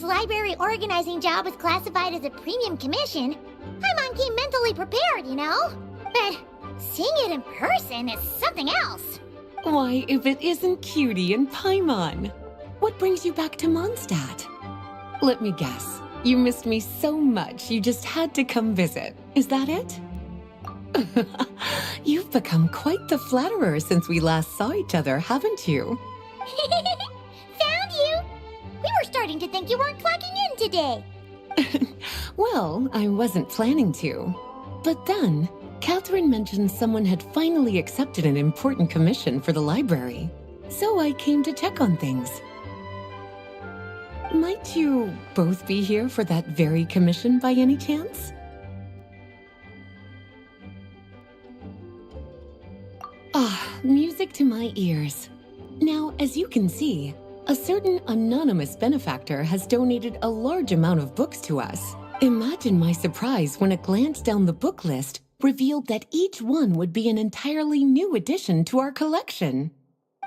this library organizing job was classified as a premium commission, Paimon came mentally prepared, you know? But seeing it in person is something else. Why, if it isn't Cutie and Paimon? What brings you back to Mondstadt? Let me guess. You missed me so much you just had to come visit. Is that it? You've become quite the flatterer since we last saw each other, haven't you? Found you! We were starting to think you weren't clocking in today. Well, I wasn't planning to. But then, Catherine mentioned someone had finally accepted an important commission for the library. So I came to check on things. Might you both be here for that very commission by any chance? Ah, music to my ears. Now, as you can see, a certain anonymous benefactor has donated a large amount of books to us. Imagine my surprise when a glance down the book list revealed that each one would be an entirely new addition to our collection.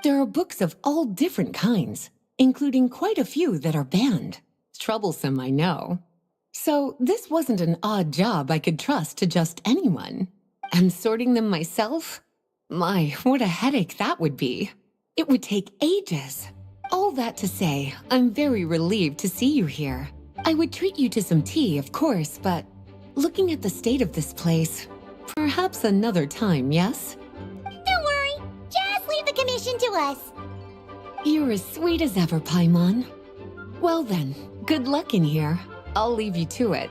There are books of all different kinds, including quite a few that are banned. Troublesome, I know. So this wasn't an odd job I could trust to just anyone. And sorting them myself? My, what a headache that would be. It would take ages. All that to say, I'm very relieved to see you here. I would treat you to some tea, of course, but looking at the state of this place, perhaps another time, yes? Don't worry, just leave the commission to us. You're as sweet as ever, Paimon. Well then, good luck in here. I'll leave you to it.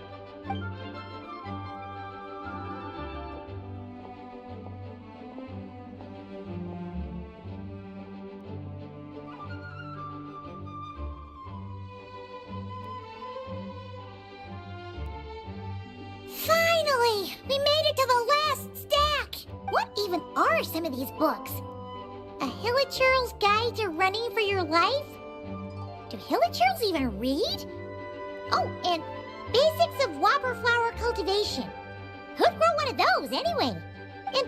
Finally! We made it to the last stack! What even are some of these books? A Hilichurl's Guide to Running for Your Life? Do Hilichurls even read? Oh, and Basics of Whopper Flower Cultivation. Who'd grow one of those, anyway? And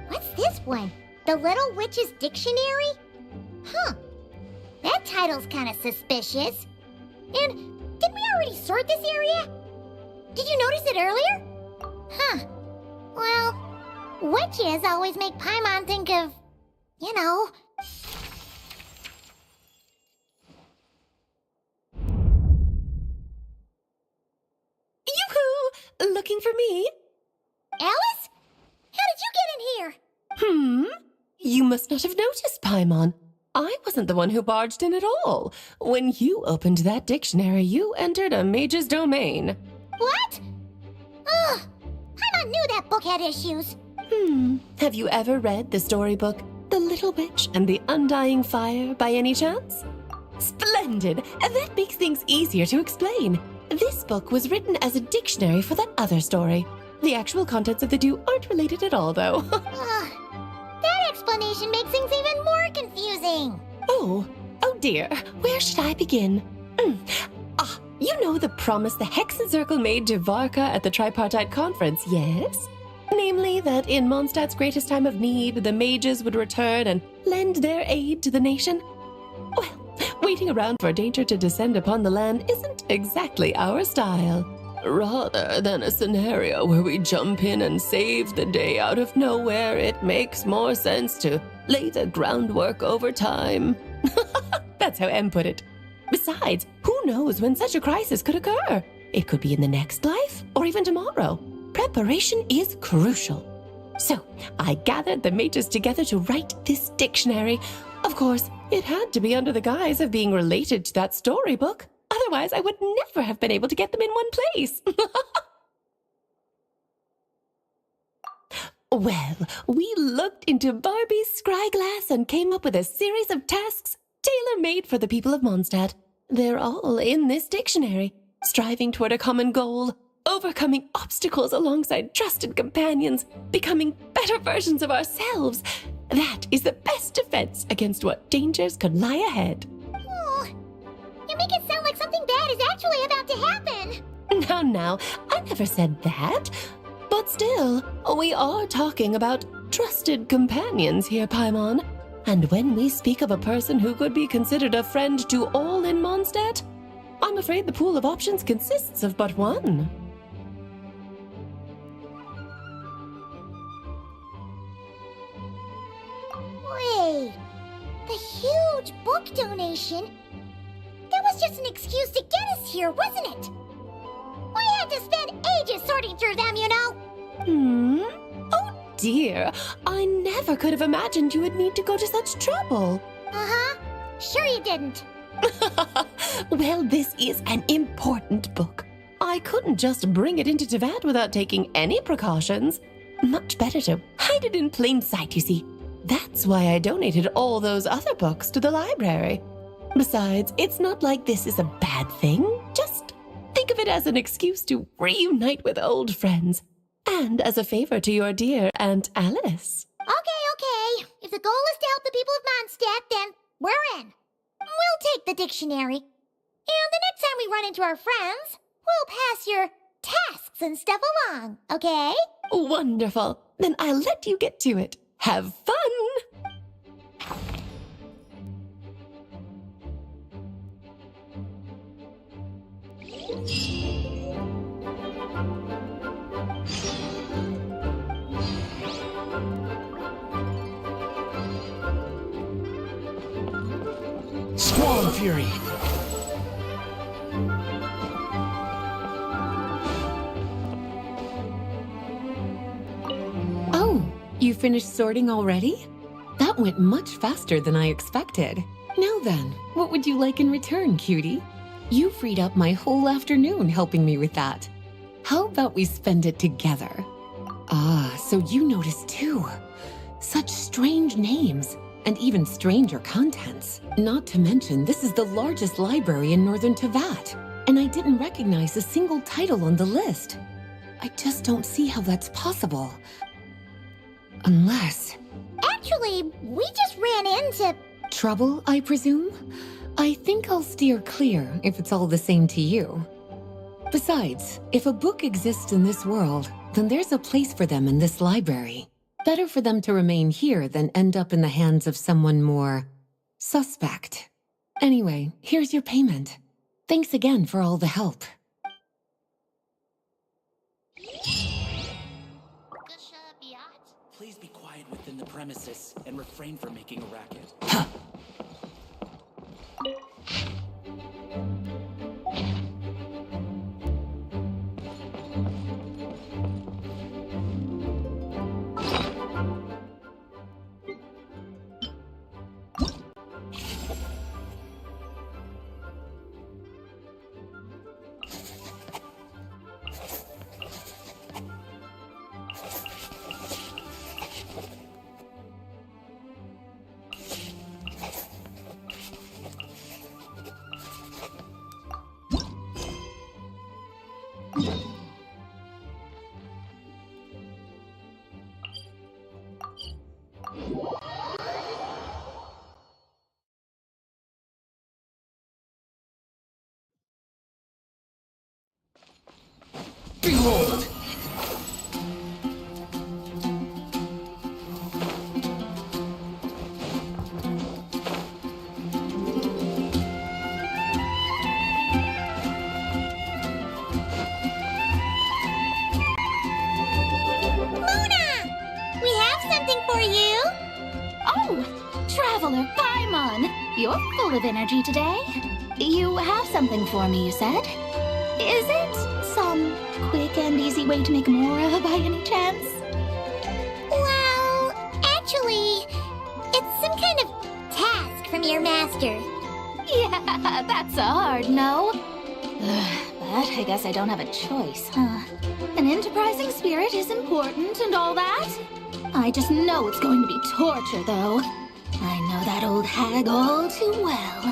what's this one? The Little Witch's Dictionary? Huh. That title's kinda suspicious. And didn't we already sort this area? Did you notice it earlier? Huh. Well, witches always make Paimon think of, you know... Yoo-hoo! Looking for me? Alice? How did you get in here? You must not have noticed, Paimon. I wasn't the one who barged in at all. When you opened that dictionary, you entered a mage's domain. What? Ugh. Paimon knew that book had issues. Have you ever read the storybook, The Little Witch and the Undying Fire, by any chance? Splendid! That makes things easier to explain. This book was written as a dictionary for that other story. The actual contents of the two aren't related at all, though. That explanation makes things even more confusing. Oh dear. Where should I begin? You know the promise the Hexen Circle made to Varka at the Tripartite Conference, yes? Namely, that in Mondstadt's greatest time of need, the mages would return and lend their aid to the nation? Well, waiting around for danger to descend upon the land isn't exactly our style. Rather than a scenario where we jump in and save the day out of nowhere, it makes more sense to lay the groundwork over time. That's how M put it. Besides, who knows when such a crisis could occur? It could be in the next life, or even tomorrow. Preparation is crucial. So, I gathered the mages together to write this dictionary. Of course, it had to be under the guise of being related to that storybook. Otherwise, I would never have been able to get them in one place. Well, we looked into Barbie's scryglass and came up with a series of tasks tailor-made for the people of Mondstadt. They're all in this dictionary, striving toward a common goal, overcoming obstacles alongside trusted companions, becoming better versions of ourselves. That is the best defense against what dangers could lie ahead. Oh, you make it sound like something bad is actually about to happen. Now, I never said that. But still, we are talking about trusted companions here, Paimon. And when we speak of a person who could be considered a friend to all in Mondstadt, I'm afraid the pool of options consists of but one. Wait, the huge book donation? That was just an excuse to get us here, wasn't it? We had to spend ages sorting through them, you know. Oh dear, I never could have imagined you would need to go to such trouble. Uh-huh. Sure you didn't. Well, this is an important book. I couldn't just bring it into Teyvat without taking any precautions. Much better to hide it in plain sight, you see. That's why I donated all those other books to the library. Besides, it's not like this is a bad thing. Just think of it as an excuse to reunite with old friends. And as a favor to your dear Aunt Alice. Okay. If the goal is to help the people of Mondstadt, then we're in. We'll take the dictionary. And the next time we run into our friends, we'll pass your tasks and stuff along, okay? Wonderful. Then I'll let you get to it. Have fun! Squall Fury! Oh, you finished sorting already? That went much faster than I expected. Now then, what would you like in return, cutie? You freed up my whole afternoon helping me with that. How about we spend it together? Ah, so you noticed too. Such strange names, and even stranger contents. Not to mention, this is the largest library in Northern Teyvat, and I didn't recognize a single title on the list. I just don't see how that's possible. Unless... Actually, we just ran into... Trouble, I presume? I think I'll steer clear if it's all the same to you. Besides, if a book exists in this world, then there's a place for them in this library. Better for them to remain here than end up in the hands of someone more suspect. Anyway, here's your payment. Thanks again for all the help. Please be quiet within the premises and refrain from making a racket. Huh. Behold! Traveler Paimon, you're full of energy today. You have something for me, you said? Is it some quick and easy way to make Mora by any chance? Well, actually, it's some kind of task from your master. Yeah, that's a hard no. But I guess I don't have a choice, huh? An enterprising spirit is important and all that. I just know it's going to be torture, though. I know that old hag all too well.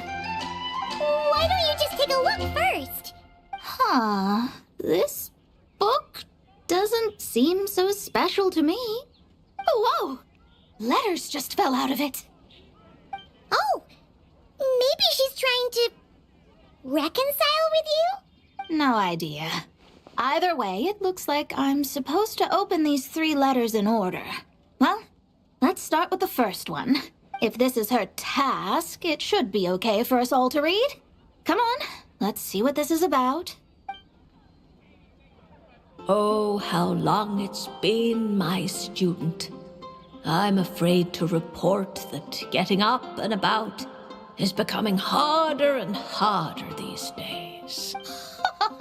Why don't you just take a look first? Huh. This book doesn't seem so special to me. Oh, whoa! Letters just fell out of it. Oh, maybe she's trying to reconcile with you? No idea. Either way, it looks like I'm supposed to open these 3 letters in order. Well, let's start with the first one. If this is her task, it should be okay for us all to read. Come on, Let's see what this is about. Oh, how long it's been, my student. I'm afraid to report that getting up and about is becoming harder and harder these days.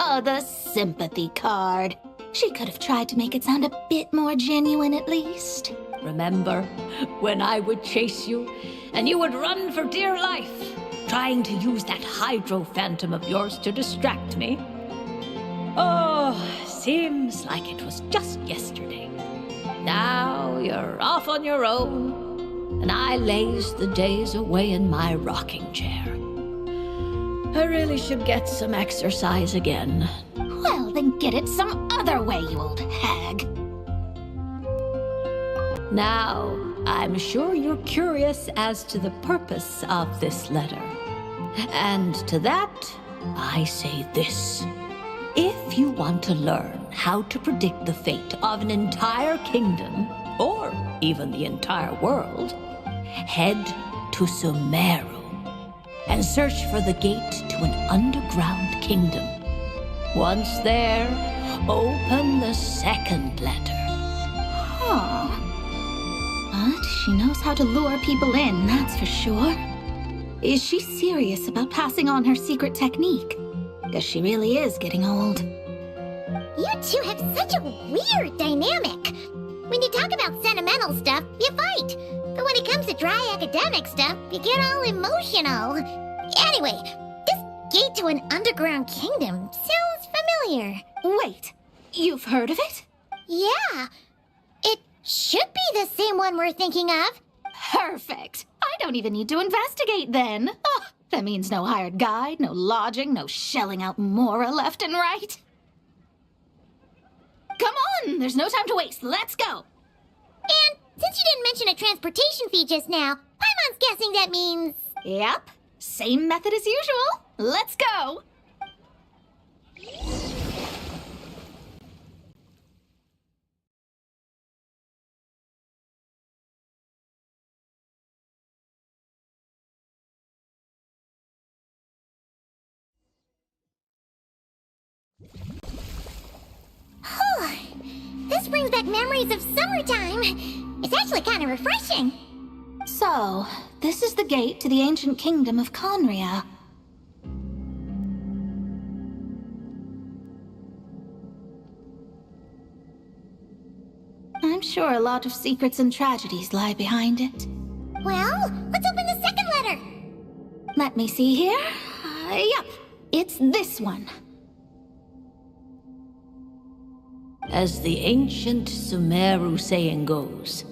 Oh, the sympathy card. She could have tried to make it sound a bit more genuine at least. Remember when I would chase you and you would run for dear life, trying to use that hydro phantom of yours to distract me? Oh, seems like it was just yesterday. Now you're off on your own, and I laze the days away in my rocking chair. I really should get some exercise again. Well, then get it some other way, you old hag. Now, I'm sure you're curious as to the purpose of this letter. And to that, I say this. If you want to learn how to predict the fate of an entire kingdom, or even the entire world, head to Sumeru and search for the gate to an underground kingdom. Once there, open the second letter. Huh. But she knows how to lure people in, that's for sure. Is she serious about passing on her secret technique? Guess she really is getting old. You two have such a weird dynamic. When you talk about sentimental stuff, you fight. But when it comes to dry academic stuff, you get all emotional. Anyway, this gate to an underground kingdom sounds familiar. Wait, you've heard of it? Yeah, it should be the same one we're thinking of. Perfect. I don't even need to investigate then. Oh, that means no hired guide, no lodging, no shelling out Mora left and right. Come on, there's no time to waste. Let's go. And since you didn't mention a transportation fee just now, Paimon's guessing that means... Yep, same method as usual. Let's go. This brings back memories of summertime. It's actually kind of refreshing. So, this is the gate to the ancient kingdom of Conria. I'm sure a lot of secrets and tragedies lie behind it. Well, let's open the second letter. Let me see here. Yep, it's this one. As the ancient Sumeru saying goes,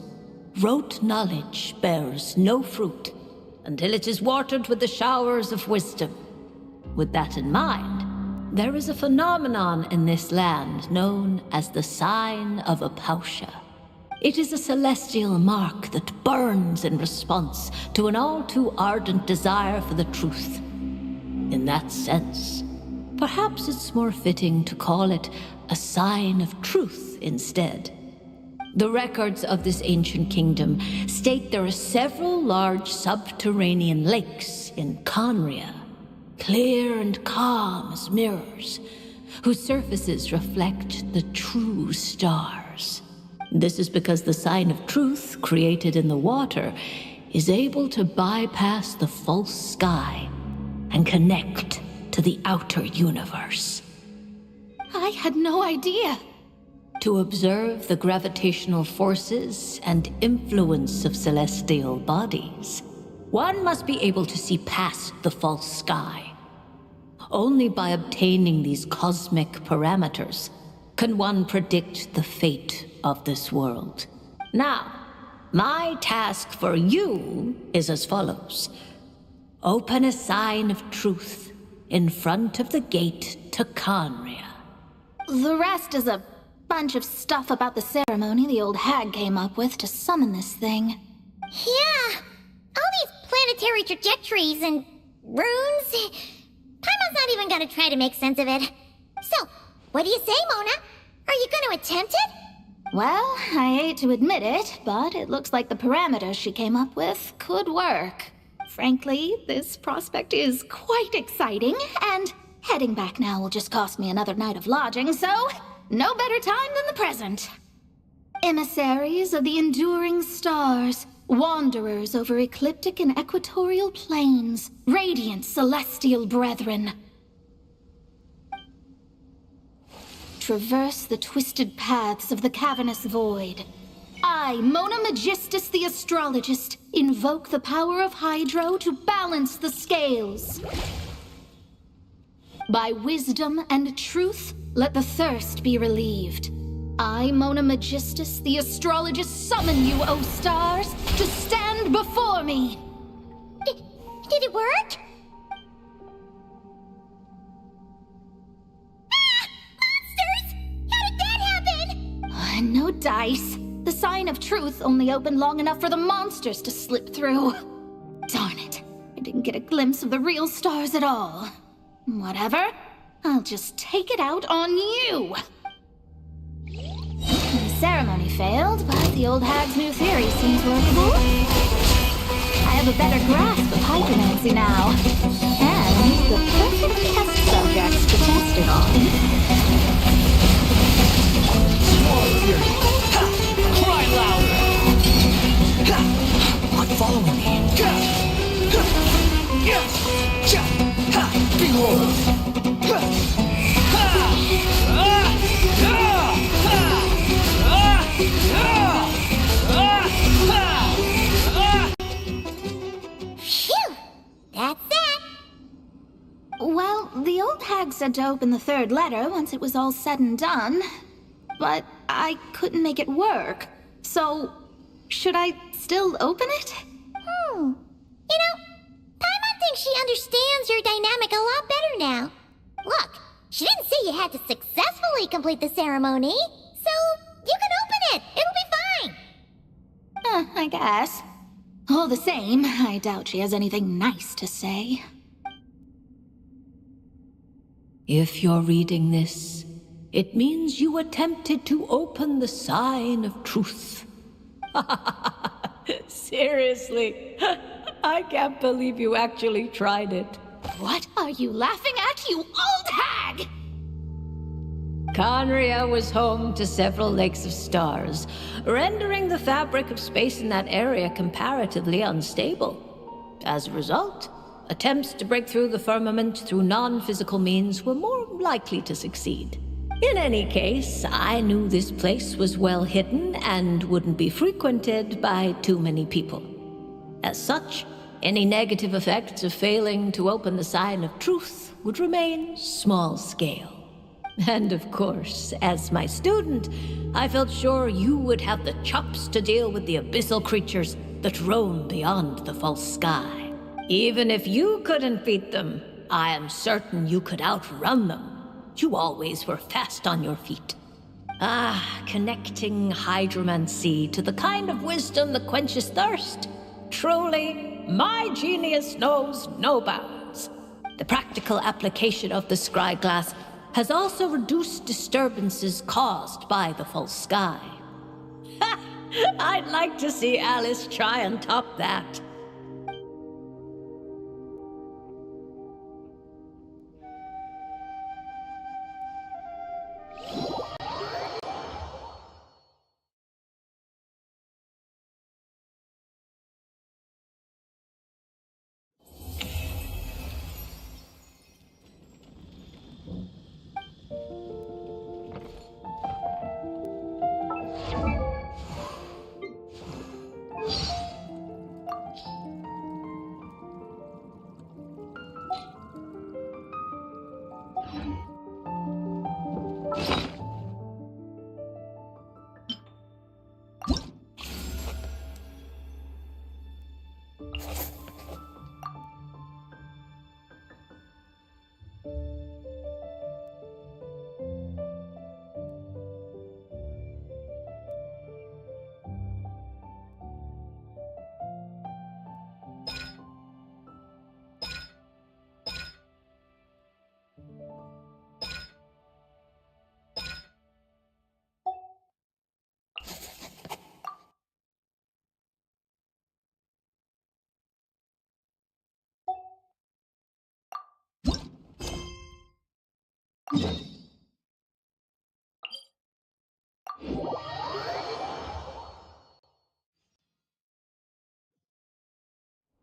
rote knowledge bears no fruit until it is watered with the showers of wisdom. With that in mind, there is a phenomenon in this land known as the Sign of Apausha. It is a celestial mark that burns in response to an all too ardent desire for the truth. In that sense, perhaps it's more fitting to call it a sign of truth instead. The records of this ancient kingdom state there are several large subterranean lakes in Conria, clear and calm as mirrors, whose surfaces reflect the true stars. This is because the sign of truth created in the water is able to bypass the false sky and connect to the outer universe. I had no idea. To observe the gravitational forces and influence of celestial bodies, one must be able to see past the false sky. Only by obtaining these cosmic parameters can one predict the fate of this world. Now, my task for you is as follows. Open a sign of truth in front of the gate to Conria. The rest is a bunch of stuff about the ceremony the old hag came up with to summon this thing. Yeah, all these planetary trajectories and runes. Paimon's not even gonna try to make sense of it. So, what do you say, Mona? Are you gonna attempt it? Well, I hate to admit it, but it looks like the parameters she came up with could work. Frankly, this prospect is quite exciting, and Heading back now will just cost me another night of lodging, so no better time than the present. Emissaries of the enduring stars, wanderers over ecliptic and equatorial plains, radiant celestial brethren. Traverse the twisted paths of the cavernous void. I, Mona Magistus the astrologist, invoke the power of Hydro to balance the scales. By wisdom and truth, let the thirst be relieved. I, Mona Magistus the astrologist, summon you, O stars, to stand before me. Did it work? Ah! Monsters! How did that happen? No dice. The sign of truth only opened long enough for the monsters to slip through. Darn it. I didn't get a glimpse of the real stars at all. Whatever. I'll just take it out on you. The ceremony failed, but the old hag's new theory seems workable. I have a better grasp of hydromancy now. And the perfect test subjects to test it on. Cry louder! I'm following me. Behold! Phew! That's that. Well, the old hag said to open the third letter once it was all said and done. But I couldn't make it work. So, should I still open it? Paimon thinks she understands your dynamic a lot better now. Look, she didn't say you had to successfully complete the ceremony, so you can open it. It'll be fine. I guess. All the same, I doubt she has anything nice to say. If you're reading this, it means you attempted to open the sign of truth. Seriously, I can't believe you actually tried it. What are you laughing at, you old hag? Conria was home to several lakes of stars, rendering the fabric of space in that area comparatively unstable. As a result, attempts to break through the firmament through non-physical means were more likely to succeed. In any case, I knew this place was well hidden and wouldn't be frequented by too many people. As such, any negative effects of failing to open the sign of truth would remain small scale. And of course, as my student, I felt sure you would have the chops to deal with the abyssal creatures that roam beyond the false sky. Even if you couldn't beat them, I am certain you could outrun them. You always were fast on your feet. Connecting hydromancy to the kind of wisdom that quenches thirst. Truly, my genius knows no bounds. The practical application of the scry glass has also reduced disturbances caused by the false sky. I'd like to see Alice try and top that.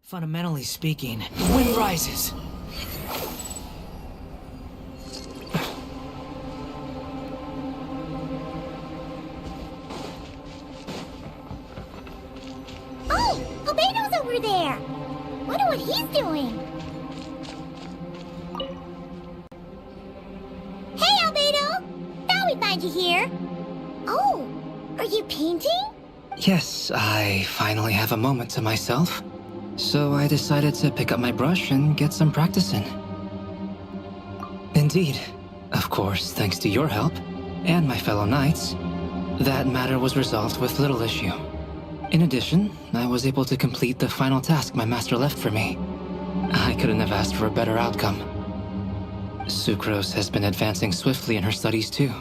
Fundamentally speaking, the wind rises. Oh, Albedo's over there. Wonder what he's doing. Hey, Albedo! Thought we'd find you here. Oh, are you painting? Yes, I finally have a moment to myself. So I decided to pick up my brush and get some practice in. Indeed. Of course, thanks to your help, and my fellow knights, that matter was resolved with little issue. In addition, I was able to complete the final task my master left for me. I couldn't have asked for a better outcome. Sucrose has been advancing swiftly in her studies too.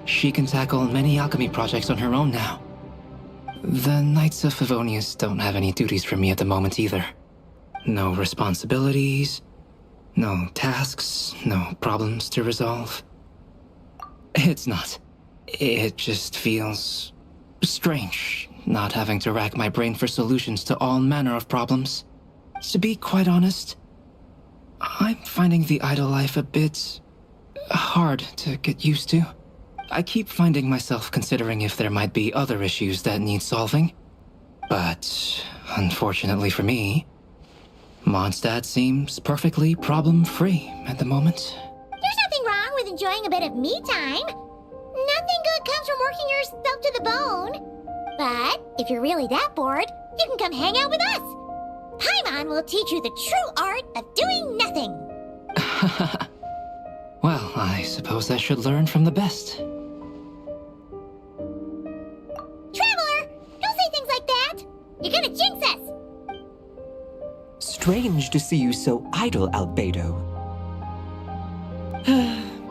She can tackle many alchemy projects on her own now. The Knights of Favonius don't have any duties for me at the moment either. No responsibilities, no tasks, no problems to resolve. It's not. It just feels strange, not having to rack my brain for solutions to all manner of problems. To be quite honest, I'm finding the idle life a bit hard to get used to. I keep finding myself considering if there might be other issues that need solving. But, unfortunately for me, Mondstadt seems perfectly problem-free at the moment. There's nothing wrong with enjoying a bit of me time. Nothing good comes from working yourself to the bone. But if you're really that bored, you can come hang out with us. Paimon will teach you the true art of doing nothing. Well, I suppose I should learn from the best. Traveler, don't say things like that. You're gonna jinx us. Strange to see you so idle, Albedo.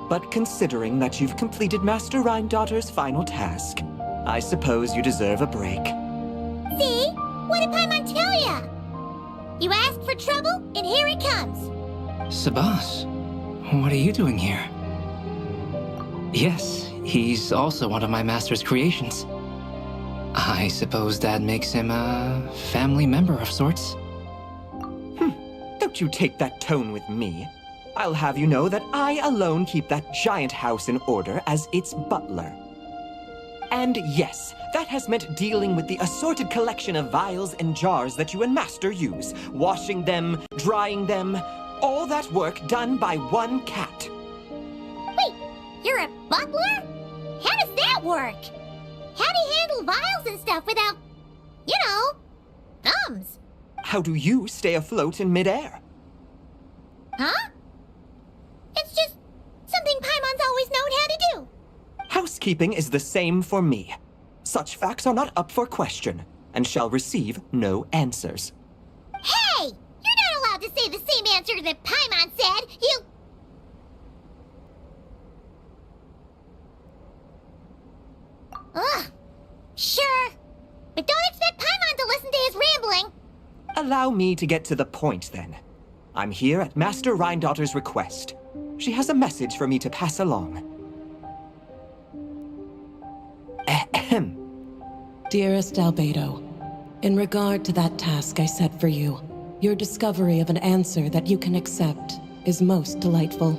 But considering that you've completed Master Rhine-Daughter's final task, I suppose you deserve a break. See? What did Paimon tell ya? You asked for trouble, and here it comes. Sabas, what are you doing here? Yes, he's also one of my master's creations. I suppose that makes him a family member of sorts. Don't you take that tone with me. I'll have you know that I alone keep that giant house in order as its butler. And yes, that has meant dealing with the assorted collection of vials and jars that you and Master use, washing them, drying them, all that work done by one cat. Wait, you're a butler? How does that work? How do you handle vials and stuff without, thumbs? How do you stay afloat in midair? Huh? It's just something Paimon's always known how to do. Housekeeping is the same for me. Such facts are not up for question, and shall receive no answers. Hey! You're not allowed to say the same answer that Paimon said. You... Ugh. Sure. But don't expect Paimon to listen to his rambling. Allow me to get to the point, then. I'm here at Master Rhine-Daughter's request. She has a message for me to pass along. Ahem. Dearest Albedo, in regard to that task I set for you, your discovery of an answer that you can accept is most delightful.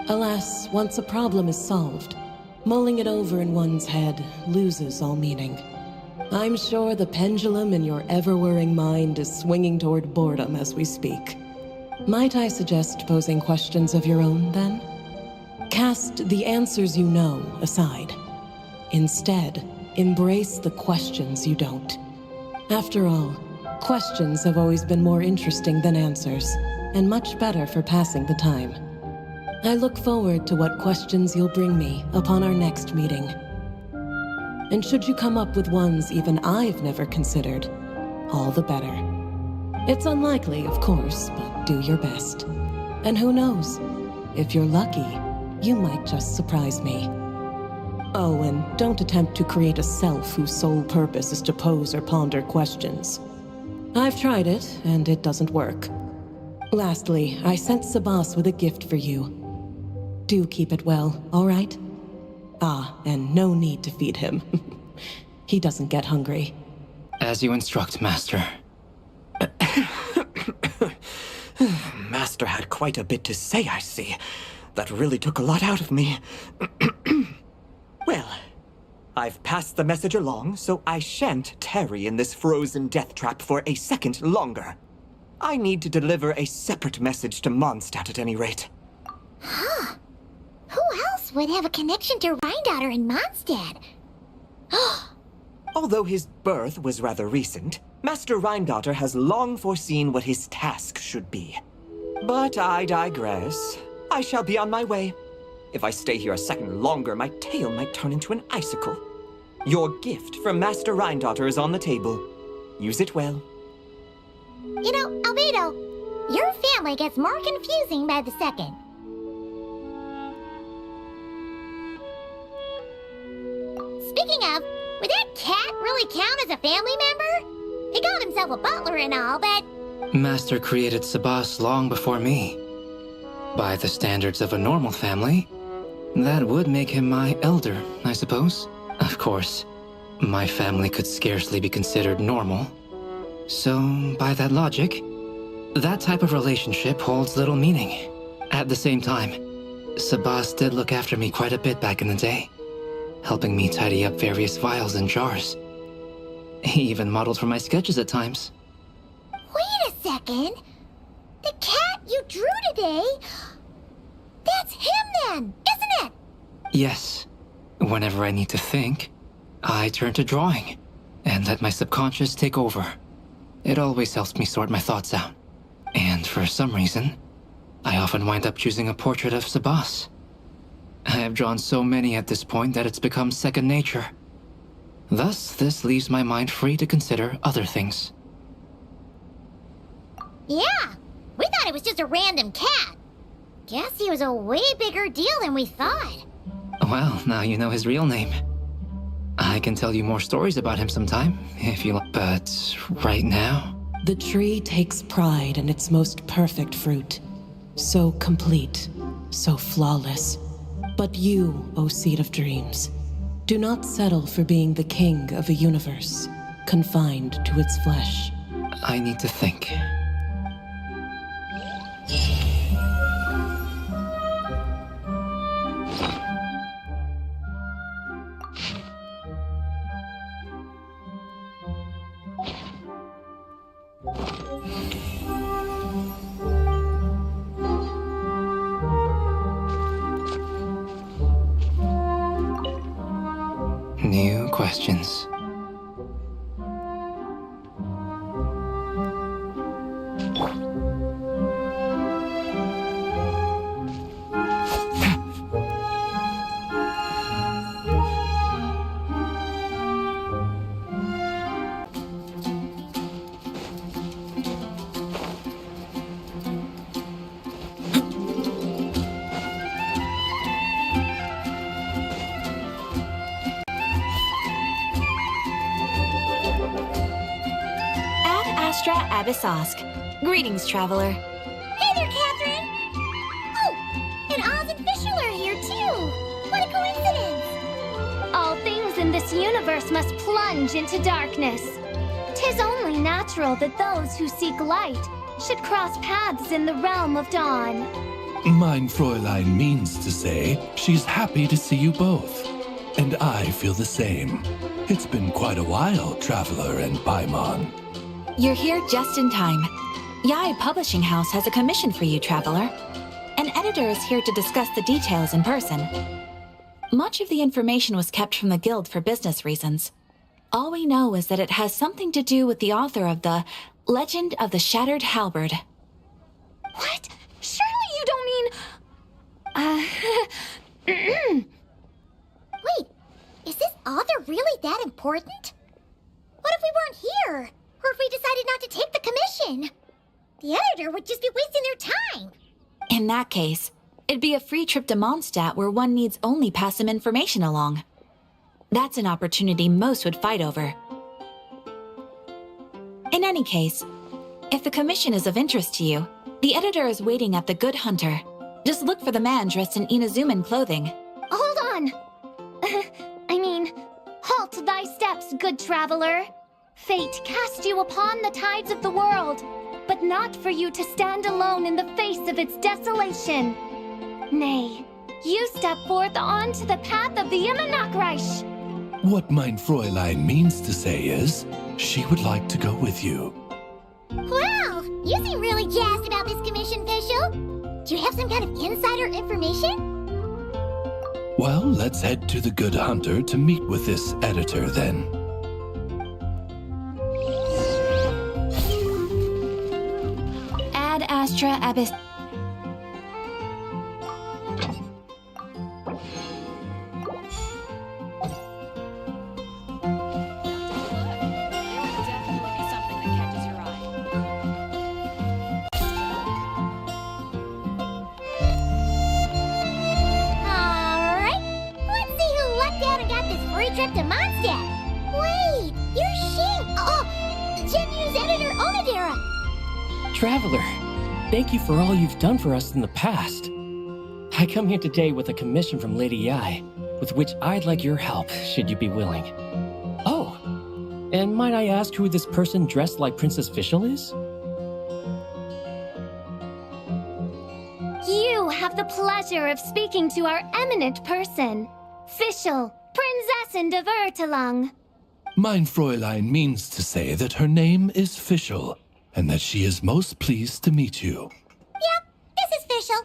Alas, once a problem is solved, mulling it over in one's head loses all meaning. I'm sure the pendulum in your ever-whirring mind is swinging toward boredom as we speak. Might I suggest posing questions of your own, then? Cast the answers you know aside. Instead, embrace the questions you don't. After all, questions have always been more interesting than answers, and much better for passing the time. I look forward to what questions you'll bring me upon our next meeting. And should you come up with ones even I've never considered, all the better. It's unlikely, of course, but do your best. And who knows? If you're lucky, you might just surprise me. Oh, and don't attempt to create a self whose sole purpose is to pose or ponder questions. I've tried it, and it doesn't work. Lastly, I sent Sabas with a gift for you. Do keep it well, all right? Ah, and no need to feed him. He doesn't get hungry. As you instruct, Master. Master had quite a bit to say, I see. That really took a lot out of me. Well, I've passed the message along, so I shan't tarry in this frozen death trap for a second longer. I need to deliver a separate message to Mondstadt at any rate. Huh. Who else would have a connection to Rheindotter and Mondstadt? Although his birth was rather recent, Master Rheindotter has long foreseen what his task should be. But I digress. I shall be on my way. If I stay here a second longer, my tail might turn into an icicle. Your gift from Master Rheindotter is on the table. Use it well. You know, Albedo, your family gets more confusing by the second. Speaking of, would that cat really count as a family member? He called himself a butler and all, but... Master created Sabas long before me. By the standards of a normal family, that would make him my elder, I suppose. Of course, my family could scarcely be considered normal. So, by that logic, that type of relationship holds little meaning. At the same time, Sabas did look after me quite a bit back in the day, helping me tidy up various vials and jars. He even modeled for my sketches at times. Wait a second. The cat you drew today... That's him then, isn't it? Yes. Whenever I need to think, I turn to drawing and let my subconscious take over. It always helps me sort my thoughts out. And for some reason, I often wind up choosing a portrait of Sabas. I have drawn so many at this point that it's become second nature. Thus, this leaves my mind free to consider other things. Yeah, we thought it was just a random cat. Guess he was a way bigger deal than we thought. Well, now you know his real name. I can tell you more stories about him sometime, if you like. But right now... The tree takes pride in its most perfect fruit. So complete, so flawless. But you, O Seed of Dreams, do not settle for being the king of a universe, confined to its flesh. I need to think. New questions. Abyssosk. Greetings, traveler. Hey there, Catherine! Oh, and Oz and Fischl are here, too! What a coincidence! All things in this universe must plunge into darkness. 'Tis only natural that those who seek light should cross paths in the realm of dawn. Mein Fräulein means to say she's happy to see you both. And I feel the same. It's been quite a while, Traveler and Paimon. You're here just in time. Yai Publishing House has a commission for you, traveler. An editor is here to discuss the details in person. Much of the information was kept from the guild for business reasons. All we know is that it has something to do with the author of the Legend of the Shattered Halberd. What? Surely you don't mean... Wait, is this author really that important? What if we weren't here? Or if we decided not to take the commission? The editor would just be wasting their time. In that case, it'd be a free trip to Mondstadt where one needs only pass some information along. That's an opportunity most would fight over. In any case, if the commission is of interest to you, the editor is waiting at the Good Hunter. Just look for the man dressed in Inazuman clothing. Hold on! Halt thy steps, good traveler! Fate cast you upon the tides of the world, but not for you to stand alone in the face of its desolation. Nay, you step forth onto the path of the Immernachtreich. What mein Fräulein means to say is, she would like to go with you. Wow, you seem really jazzed about this commission, Fischl. Do you have some kind of insider information? Well, let's head to the Good Hunter to meet with this editor then. Ad Astra Abyss. Trip to Mondstadt. Wait, you're Shing. Genu's editor, Onodera. Traveler, thank you for all you've done for us in the past. I come here today with a commission from Lady Yai, with which I'd like your help, should you be willing. Oh, and might I ask who this person dressed like Princess Fischl is? You have the pleasure of speaking to our eminent person, Fischl, Prinzessin de Vertelung. Mein Fräulein means to say that her name is Fischl, and that she is most pleased to meet you. Yep, this is Fischl.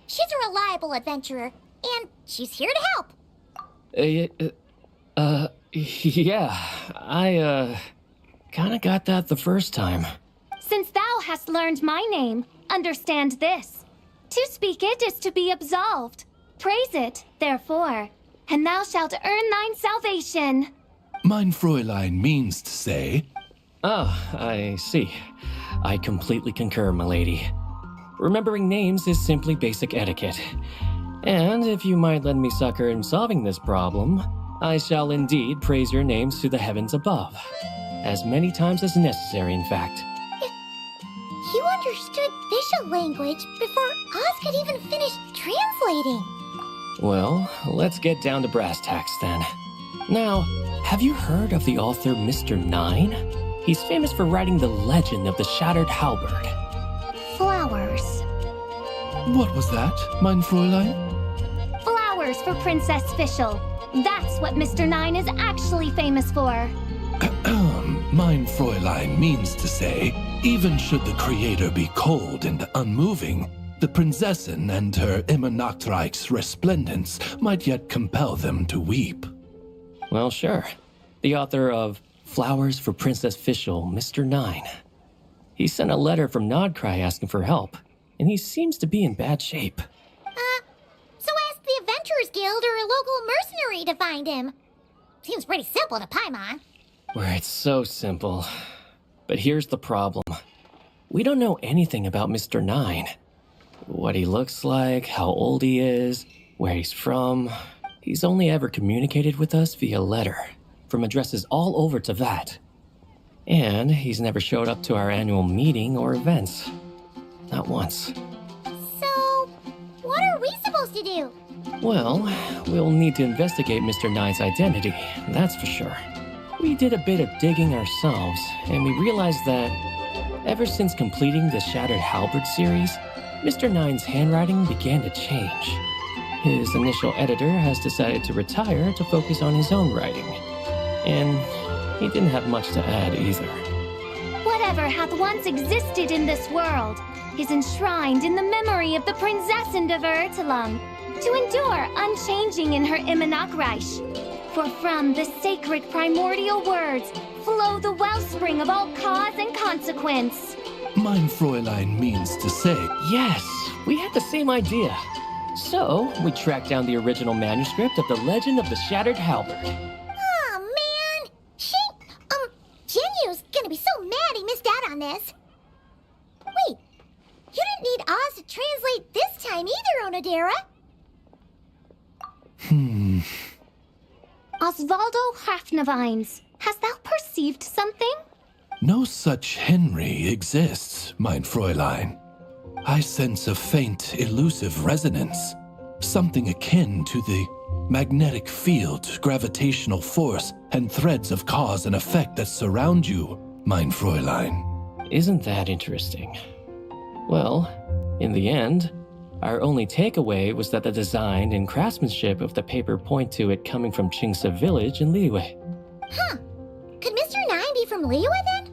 She's a reliable adventurer, and she's here to help. Yeah, I, kinda got that the first time. Since thou hast learned my name, understand this. To speak it is to be absolved. Praise it, therefore, and thou shalt earn thine salvation. Mein Fräulein means to say... I see. I completely concur, milady. Remembering names is simply basic etiquette. And if you might lend me succor in solving this problem, I shall indeed praise your names to the heavens above. As many times as necessary, in fact. You understood Fischl language before Oz could even finish translating. Well, let's get down to brass tacks then. Now, have you heard of the author Mr. Nine? He's famous for writing the legend of the Shattered Halberd. Flowers. What was that, mein Fräulein? Flowers for Princess Fischl. That's what Mr. Nine is actually famous for. Mein Fräulein means to say, even should the creator be cold and unmoving, the Prinzessin and her Immernachtreich's resplendence might yet compel them to weep. Well, sure. The author of Flowers for Princess Fischl, Mr. Nine. He sent a letter from Nodcry asking for help, and he seems to be in bad shape. So ask the Adventurers Guild or a local mercenary to find him. Seems pretty simple to Paimon. Well, it's so simple. But here's the problem. We don't know anything about Mr. Nine. What he looks like, how old he is, where he's from. He's only ever communicated with us via letter, from addresses all over Teyvat. And he's never showed up to our annual meeting or events. Not once. So, what are we supposed to do? Well, we'll need to investigate Mr. Nine's identity, that's for sure. We did a bit of digging ourselves, and we realized that ever since completing the Shattered Halberd series, Mr. Nine's handwriting began to change. His initial editor has decided to retire to focus on his own writing. And he didn't have much to add either. Whatever hath once existed in this world is enshrined in the memory of the Prinzessin de Vertelung, to endure unchanging in her Immernachtreich. For from the sacred primordial words flow the wellspring of all cause and consequence. Mein Fräulein means to say... Yes, we had the same idea. So, we tracked down the original manuscript of the Legend of the Shattered Halberd. Oh, man! Genyu's gonna be so mad he missed out on this. Wait, you didn't need Oz to translate this time either, Onodera. Osvaldo Hafnavines, hast thou perceived something? No such Henry exists, mein Fräulein. I sense a faint, elusive resonance. Something akin to the magnetic field, gravitational force, and threads of cause and effect that surround you, mein Fräulein. Isn't that interesting? Well, in the end, our only takeaway was that the design and craftsmanship of the paper point to it coming from Qingce village in Liyue. Huh. Could Mr. Nine be from Liyue then?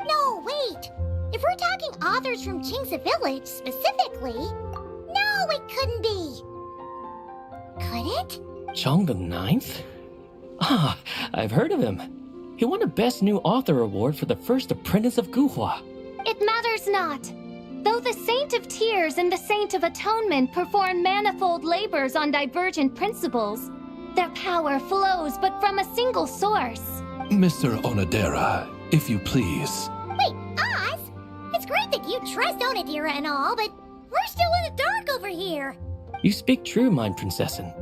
No, wait. If we're talking authors from Qingce village specifically, no, it couldn't be. Could it? Chong the Ninth? Ah, I've heard of him. He won a Best New Author award for the first apprentice of Guhua. It matters not. Though the Saint of Tears and the Saint of Atonement perform manifold labors on divergent principles, their power flows but from a single source. Mr. Onodera, if you please. Wait, Oz? It's great that you trust Onodera and all, but we're still in the dark over here. You speak true, mein Prinzessin.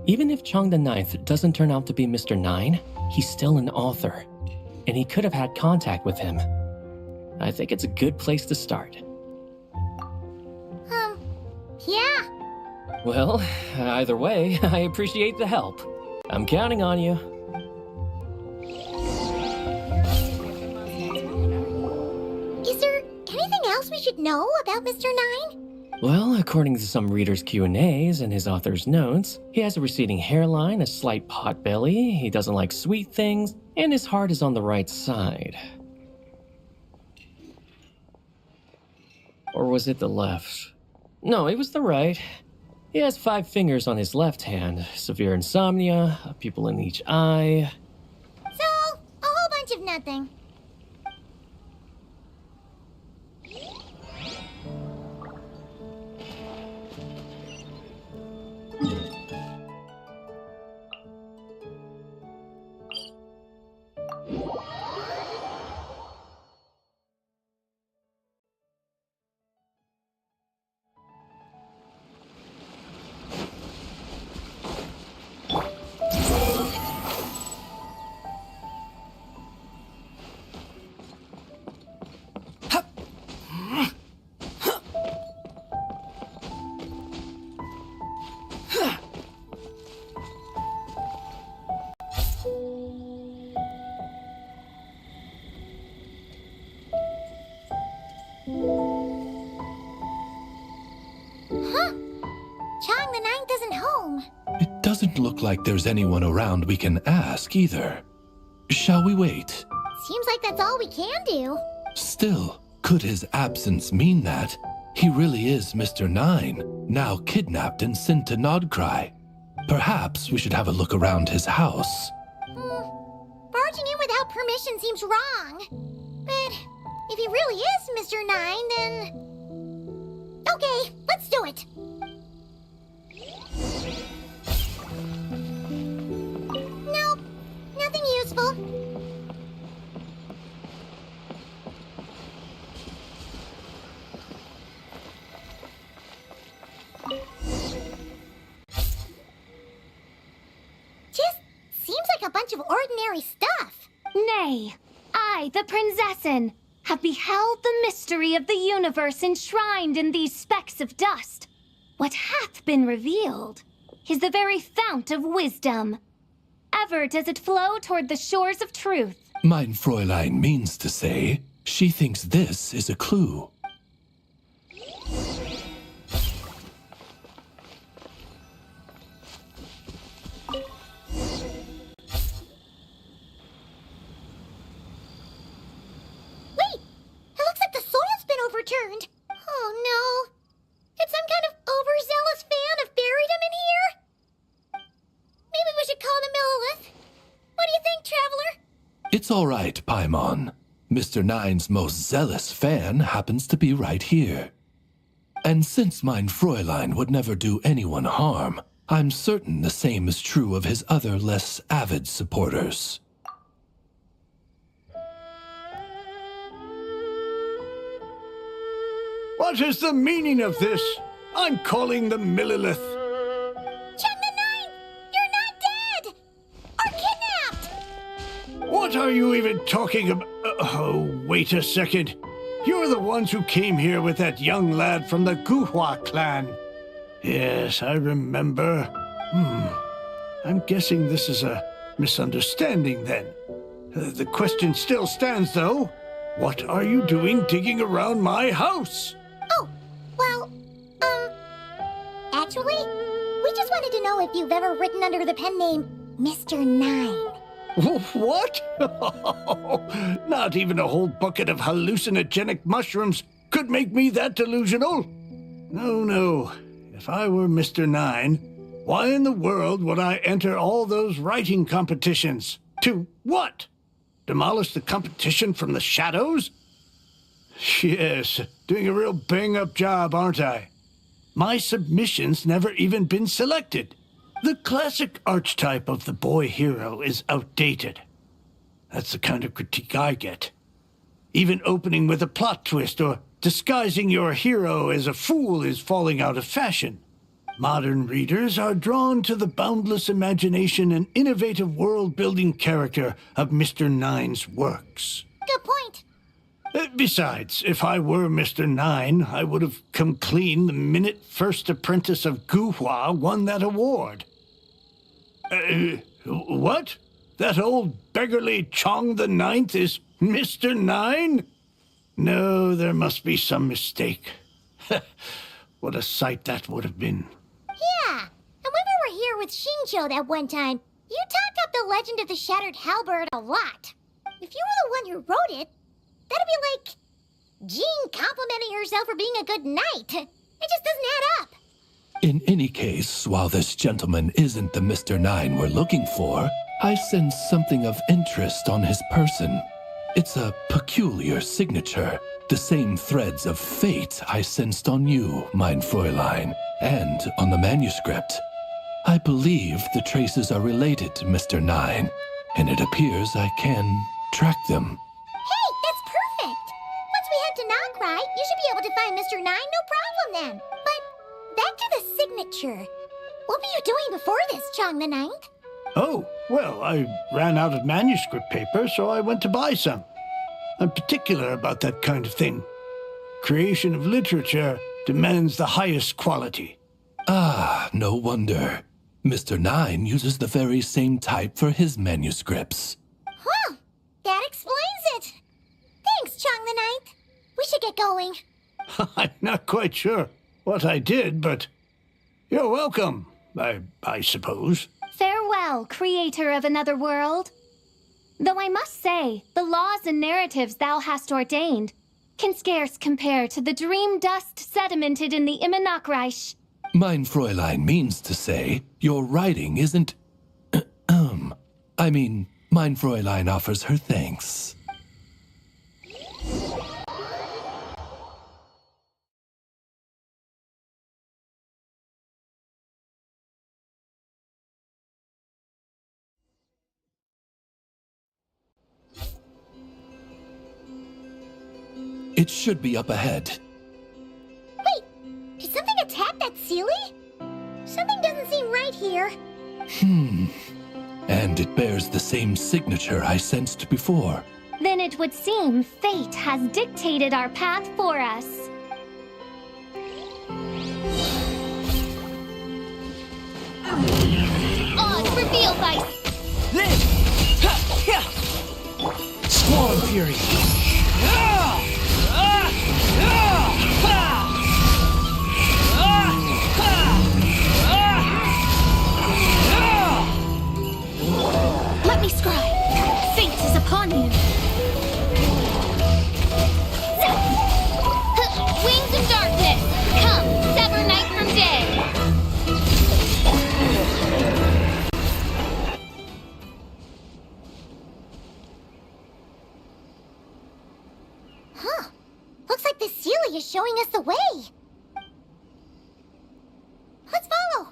Even if Chong the Ninth doesn't turn out to be Mr. Nine, he's still an author, and he could have had contact with him. I think it's a good place to start. Yeah. Well, either way, I appreciate the help. I'm counting on you. Is there anything else we should know about Mr. Nine? Well, according to some readers' Q&As and his author's notes, he has a receding hairline, a slight pot belly, he doesn't like sweet things, and his heart is on the right side. Or was it the left? No, it was the right. He has 5 fingers on his left hand, severe insomnia, a pupil in each eye. So, a whole bunch of nothing. Chong the Ninth isn't home. It doesn't look like there's anyone around we can ask either. Shall we wait? Seems like that's all we can do. Still, could his absence mean that he really is Mr. Nine, now kidnapped and sent to Nodcry? Perhaps we should have a look around his house. Barging in without permission seems wrong. But if he really is Mr. Nine, then... Okay, let's do it. Nope, nothing useful. Just seems like a bunch of ordinary stuff. Nay, I, the Prinzessin, have beheld the mystery of the universe enshrined in these specks of dust. What hath been revealed is the very fount of wisdom. Ever does it flow toward the shores of truth. Mein Fräulein means to say, she thinks this is a clue. Overturned. Oh no. Did some kind of overzealous fan have buried him in here? Maybe we should call him Millilith. What do you think, Traveler? It's all right, Paimon. Mr. Nine's most zealous fan happens to be right here. And since mein Fräulein would never do anyone harm, I'm certain the same is true of his other less avid supporters. What is the meaning of this? I'm calling the Millilith. Chong the Ninth! You're not dead! Or kidnapped! What are you even talking about? Oh, wait a second. You're the ones who came here with that young lad from the Guhua clan. Yes, I remember. I'm guessing this is a misunderstanding then. The question still stands, though. What are you doing digging around my house? Oh, well, actually, we just wanted to know if you've ever written under the pen name Mr. Nine. What? Not even a whole bucket of hallucinogenic mushrooms could make me that delusional. No. If I were Mr. Nine, why in the world would I enter all those writing competitions? To what? Demolish the competition from the shadows? Yes, doing a real bang-up job, aren't I? My submission's never even been selected. The classic archetype of the boy hero is outdated. That's the kind of critique I get. Even opening with a plot twist or disguising your hero as a fool is falling out of fashion. Modern readers are drawn to the boundless imagination and innovative world-building character of Mr. Nine's works. Good point. Besides, if I were Mr. Nine, I would have come clean the minute First Apprentice of Guhua won that award. What? That old beggarly Chong the Ninth is Mr. Nine? No, there must be some mistake. What a sight that would have been. Yeah, and when we were here with Shinjo that one time, you talked up the legend of the Shattered Halberd a lot. If you were the one who wrote it, that'd be like Jean complimenting herself for being a good knight. It just doesn't add up. In any case, while this gentleman isn't the Mr. Nine we're looking for, I sense something of interest on his person. It's a peculiar signature, the same threads of fate I sensed on you, mein Fräulein, and on the manuscript. I believe the traces are related to Mr. Nine, and it appears I can track them. Hey, that's perfect! Once we head to Nagrai, you should be able to find Mr. Nine, no problem then. But back to the signature. What were you doing before this, Chong the Ninth? Oh, well, I ran out of manuscript paper, so I went to buy some. I'm particular about that kind of thing. Creation of literature demands the highest quality. Ah, no wonder. Mr. Nine uses the very same type for his manuscripts. Huh, that explains it. Thanks, Chong the Ninth. We should get going. I'm not quite sure what I did, but you're welcome, I suppose. Farewell, creator of another world. Though I must say, the laws and narratives thou hast ordained can scarce compare to the dream dust sedimented in the Immenachreich. Mein Fräulein means to say, your writing isn't... I mean, mein Fräulein offers her thanks. It should be up ahead. Wait, did something attack that Sealy? Something doesn't seem right here. And it bears the same signature I sensed before. Then it would seem fate has dictated our path for us. Oz, reveal thy... Squall Fury! Let me scry. Fate is upon you. Wings of darkness, come, sever night from day. Huh. Looks like the Sealy is showing us the way. Let's follow.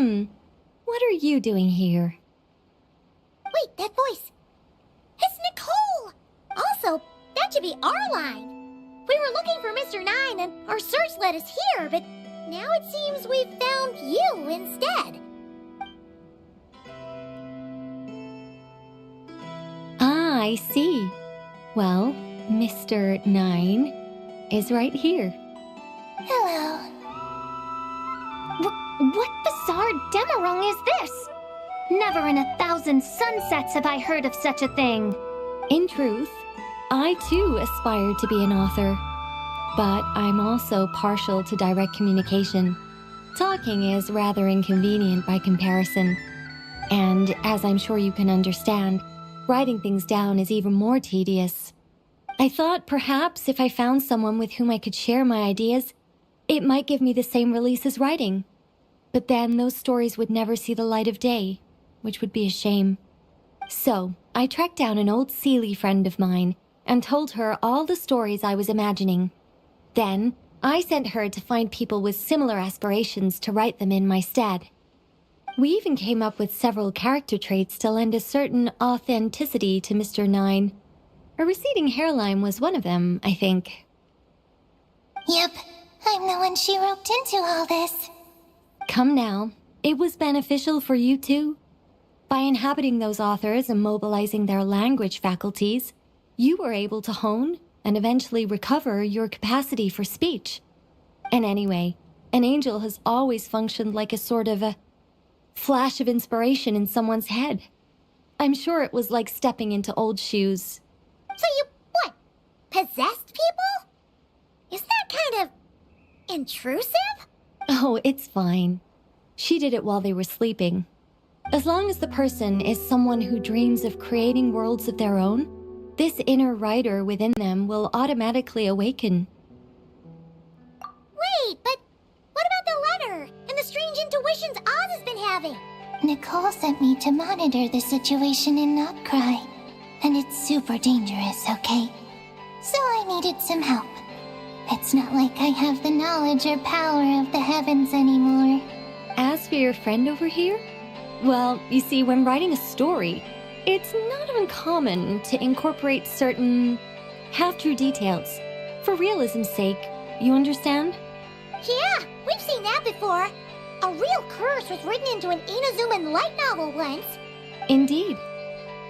What are you doing here? Wait, that voice. It's Nicole! Also, that should be our line. We were looking for Mr. Nine and our search led us here, but now it seems we've found you instead. Ah, I see. Well, Mr. Nine is right here. Hello. What bizarre demarung is this? Never in 1,000 sunsets have I heard of such a thing. In truth, I too aspire to be an author. But I'm also partial to direct communication. Talking is rather inconvenient by comparison. And as I'm sure you can understand, writing things down is even more tedious. I thought perhaps if I found someone with whom I could share my ideas, it might give me the same release as writing. But then those stories would never see the light of day, which would be a shame. So, I tracked down an old Seelie friend of mine and told her all the stories I was imagining. Then, I sent her to find people with similar aspirations to write them in my stead. We even came up with several character traits to lend a certain authenticity to Mr. Nine. A receding hairline was one of them, I think. Yep, I'm the one she roped into all this. Come now, it was beneficial for you too. By inhabiting those authors and mobilizing their language faculties, you were able to hone and eventually recover your capacity for speech. And anyway, an angel has always functioned like a sort of a flash of inspiration in someone's head. I'm sure it was like stepping into old shoes. So you, what, possessed people? Isn't that kind of intrusive? Oh, it's fine. She did it while they were sleeping. As long as the person is someone who dreams of creating worlds of their own, this inner writer within them will automatically awaken. Wait, but what about the letter and the strange intuitions Oz has been having? Nicole sent me to monitor the situation in Notcry, and it's super dangerous, okay? So I needed some help. It's not like I have the knowledge or power of the heavens anymore. As for your friend over here, well, you see, when writing a story, it's not uncommon to incorporate certain half-true details. For realism's sake, you understand? Yeah, we've seen that before. A real curse was written into an Inazuman light novel once. Indeed.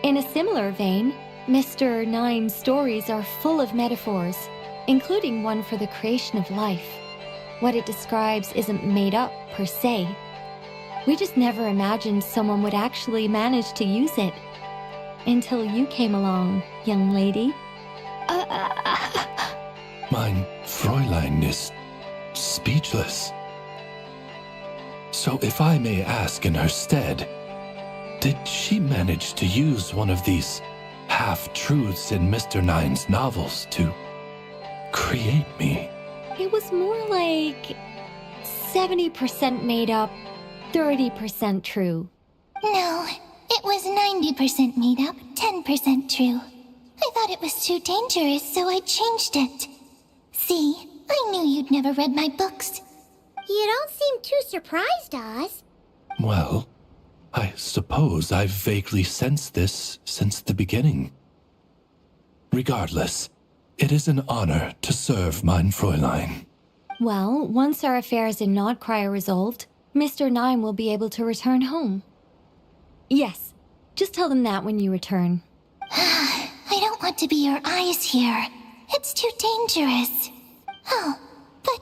In a similar vein, Mr. Nine's stories are full of metaphors, including one for the creation of life. What it describes isn't made up, per se. We just never imagined someone would actually manage to use it. Until you came along, young lady. Mein Fräulein is speechless. So if I may ask in her stead, did she manage to use one of these half-truths in Mr. Nine's novels to create me? It was more like 70% made up, 30% true. No, it was 90% made up, 10% true. I thought it was too dangerous, so I changed it. See, I knew you'd never read my books. You don't seem too surprised, Oz. Well, I suppose I've vaguely sensed this since the beginning. Regardless, it is an honor to serve mein Fräulein. Well, once our affairs in Notcry are resolved, Mr. Nine will be able to return home. Yes, just tell them that when you return. I don't want to be your eyes here. It's too dangerous. Oh, but,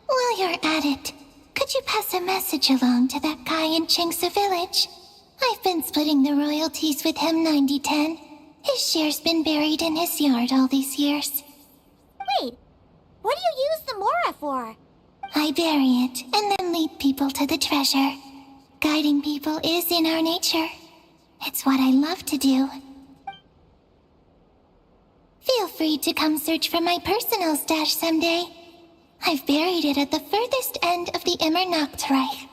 while you're at it, could you pass a message along to that guy in Chingsa village? I've been splitting the royalties with him 90-10. His share's been buried in his yard all these years. Wait, what do you use the Mora for? I bury it, and then lead people to the treasure. Guiding people is in our nature. It's what I love to do. Feel free to come search for my personal stash someday. I've buried it at the furthest end of the Immer Nachtreich.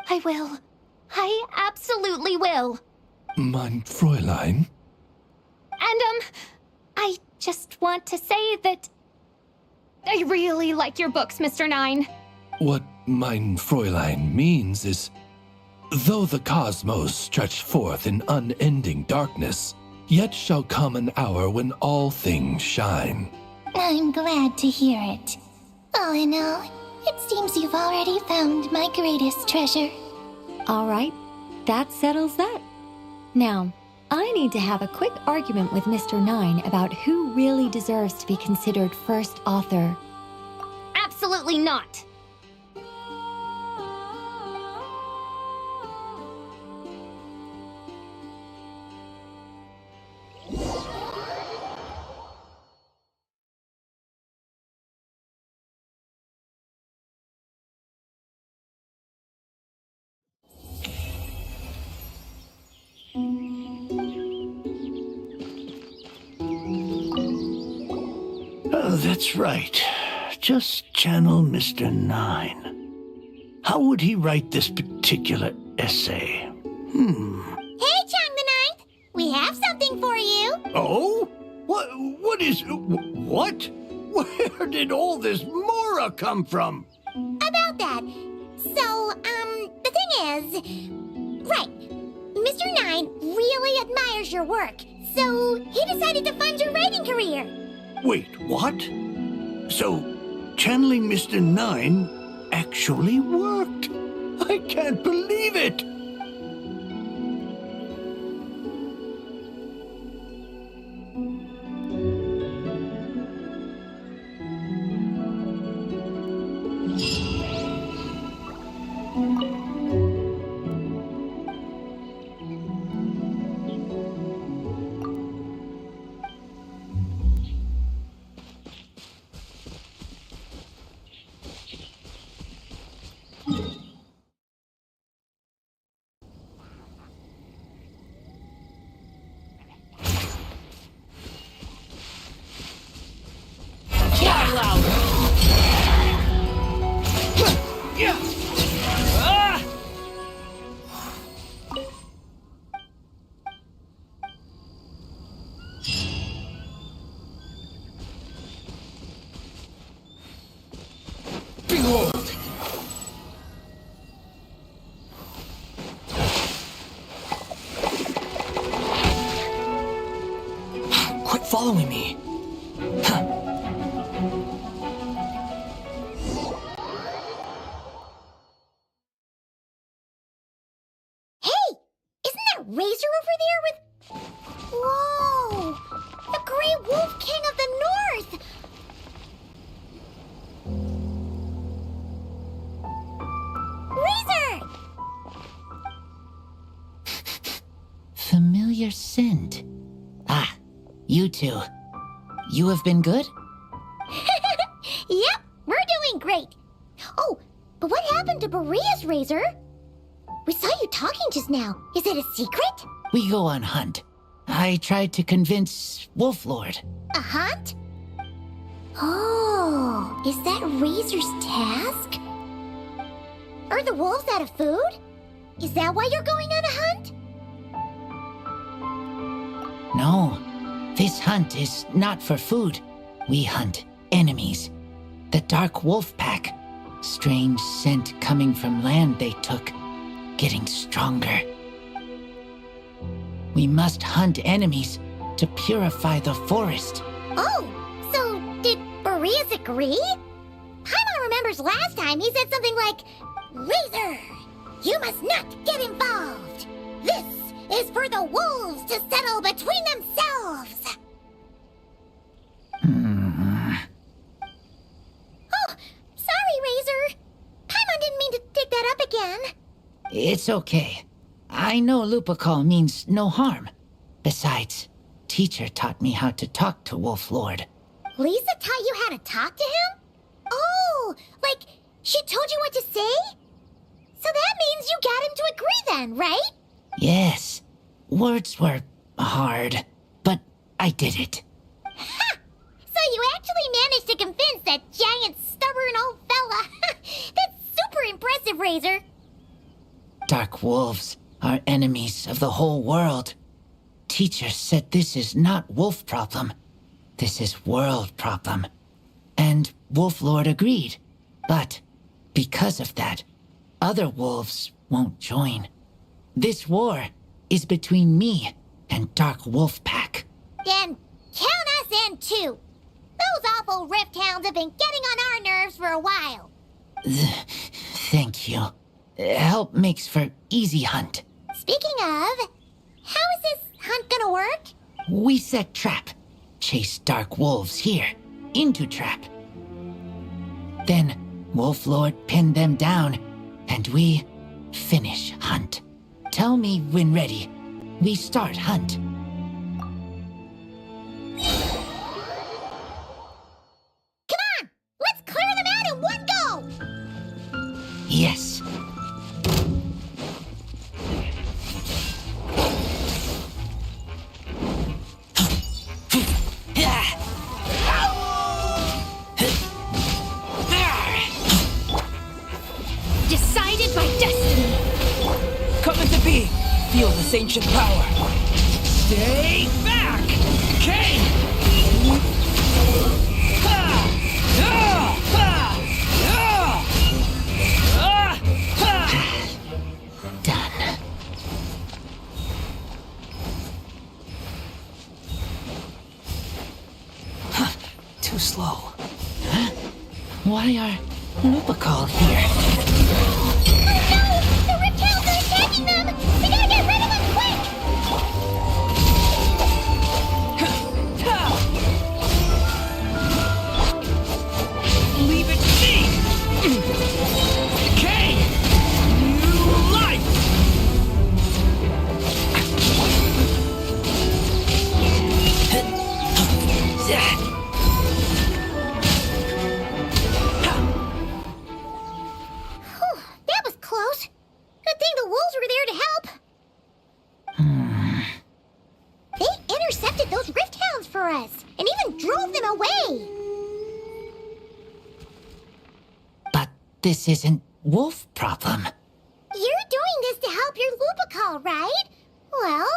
I will. I absolutely will. Mein Fräulein? And, I just want to say that I really like your books, Mr. Nine. What mein Fräulein, means is, though the cosmos stretch forth in unending darkness, yet shall come an hour when all things shine. I'm glad to hear it. All in all, it seems you've already found my greatest treasure. All right, that settles that. Now, I need to have a quick argument with Mr. Nine about who really deserves to be considered first author. Absolutely not. Oh, that's right. Just channel Mr. Nine. How would he write this particular essay? Hey, Chang the Ninth! We have something for you! Oh? What is... what? Where did all this Mora come from? About that. So, the thing is... Right. Mr. Nine really admires your work, so he decided to fund your writing career. Wait, what? So, channeling Mr. Nine actually worked. I can't believe it. Quit following me. Razor over there with... Whoa! The Grey Wolf King of the North! Razor! Familiar scent. Ah, you two. You have been good? Yep, we're doing great. Oh, but what happened to Berea's Razor? We saw you talking just now. Is it a secret? We go on hunt. I tried to convince Wolf Lord. A hunt? Oh, is that Razor's task? Are the wolves out of food? Is that why you're going on a hunt? No, this hunt is not for food. We hunt enemies. The Dark Wolf Pack. Strange scent coming from land they took. Getting stronger. We must hunt enemies to purify the forest. Oh, so did Boreas agree? Paimon remembers last time he said something like, Razor, you must not get involved. This is for the wolves to settle between themselves. Oh, sorry, Razor. Paimon didn't mean to dig that up again. It's okay. I know Lupacol means no harm. Besides, teacher taught me how to talk to Wolf Lord. Lisa taught you how to talk to him? Oh, like she told you what to say? So that means you got him to agree then, right? Yes. Words were hard, but I did it. Ha! So you actually managed to convince that giant, stubborn old fella. That's super impressive, Razor. Dark wolves are enemies of the whole world. Teacher said this is not wolf problem. This is world problem. And Wolf Lord agreed. But Because of that, other wolves won't join. This war is between me and Dark Wolf Pack. Then count us in too. Those awful Rift Hounds have been getting on our nerves for a while. Thank you. Help makes for easy hunt. Speaking of, how is this hunt gonna work? We set trap, chase dark wolves here, into trap. Then Wolf Lord pinned them down, and we finish hunt. Tell me when ready. We start hunt. Come on! Let's clear them out in one go! Yes. Decided by destiny. Coming to be. Feel this ancient power. Stay back! King! Done. Too slow. Huh? Why are Lupacol here? Oh no! The Rift Hounds are attacking them! We gotta get rid of them quick! Leave it to me! Decay! New life! Whew, that was close. Good thing the wolves were there to help. They intercepted those Rift Hounds for us, and even drove them away. But this isn't wolf problem. You're doing this to help your Lupacol, right? Well,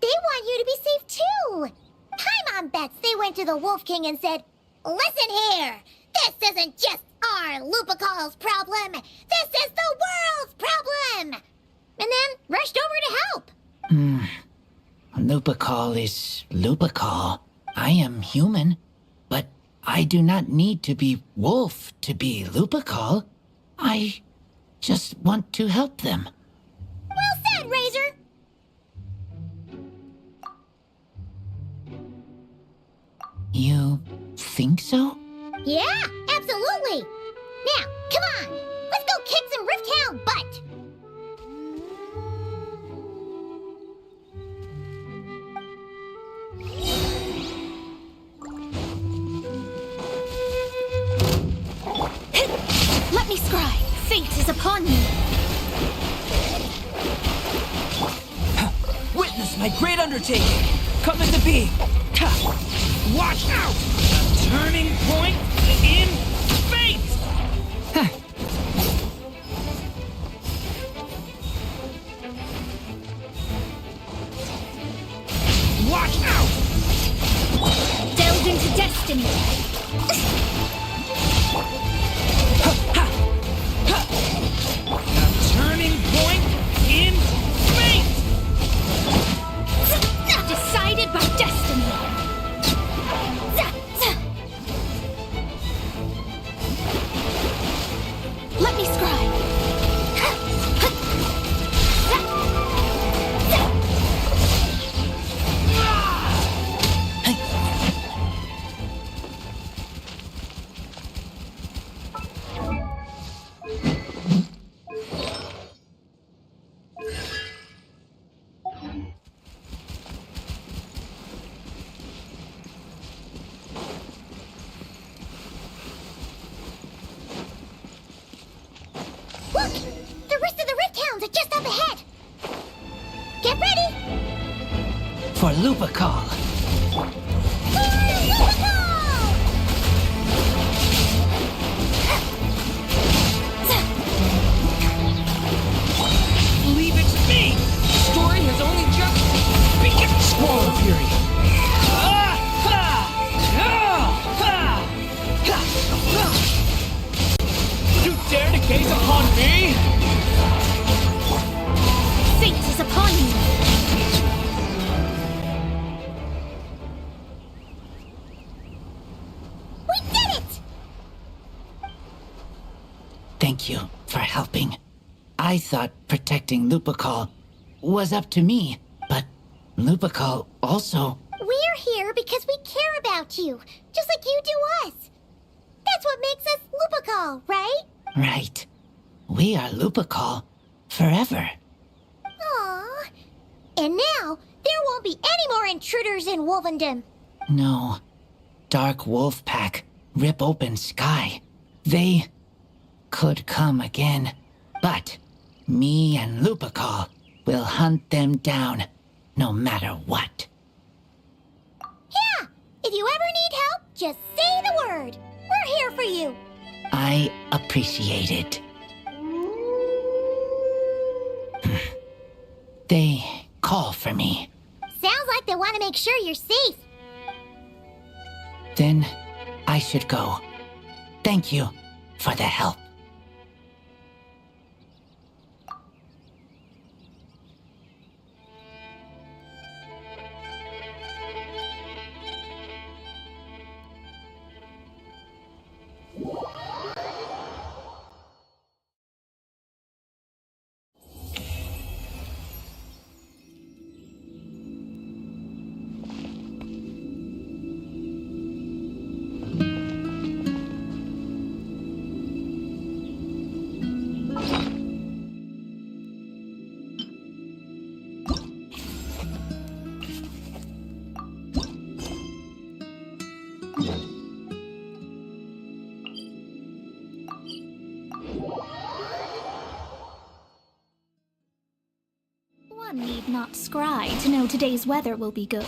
they want you to be safe too. My mom bets they went to the Wolf King and said, "Listen here, this isn't just our Lupacol's problem. This is the world's problem." And then rushed over to help. Lupacol is Lupacol. I am human, but I do not need to be wolf to be Lupacol. I just want to help them. Well said, Razor. You think so? Yeah, absolutely. Now, come on. Let's go kick some Rift Hound butt. Let me scry. Fate is upon me. Witness my great undertaking. Coming to be. Watch out! A turning point in fate! Watch out! Delved into destiny. A turning point in fate! Decided by destiny. Let me scry. Look! The rest of the Rift Hounds are just up ahead. Get ready. For Lupacol. Leave it to me! The story has only just begun. Squall of Fury. You dare to gaze thank you for helping. I thought protecting Lupercal was up to me, but Lupercal also... We're here because we care about you, just like you do us. That's what makes us Lupercal, right? Right. We are Lupercal forever. Aww. And now, there won't be any more intruders in Wolvendom. No. Dark Wolf Pack, rip open sky. They could come again, but me and Lupercal will hunt them down, no matter what. Yeah! If you ever need help, just say the word. We're here for you. I appreciate it. They call for me. Sounds like they want to make sure you're safe. Then I should go. Thank you for the help. One need not scry to know today's weather will be good.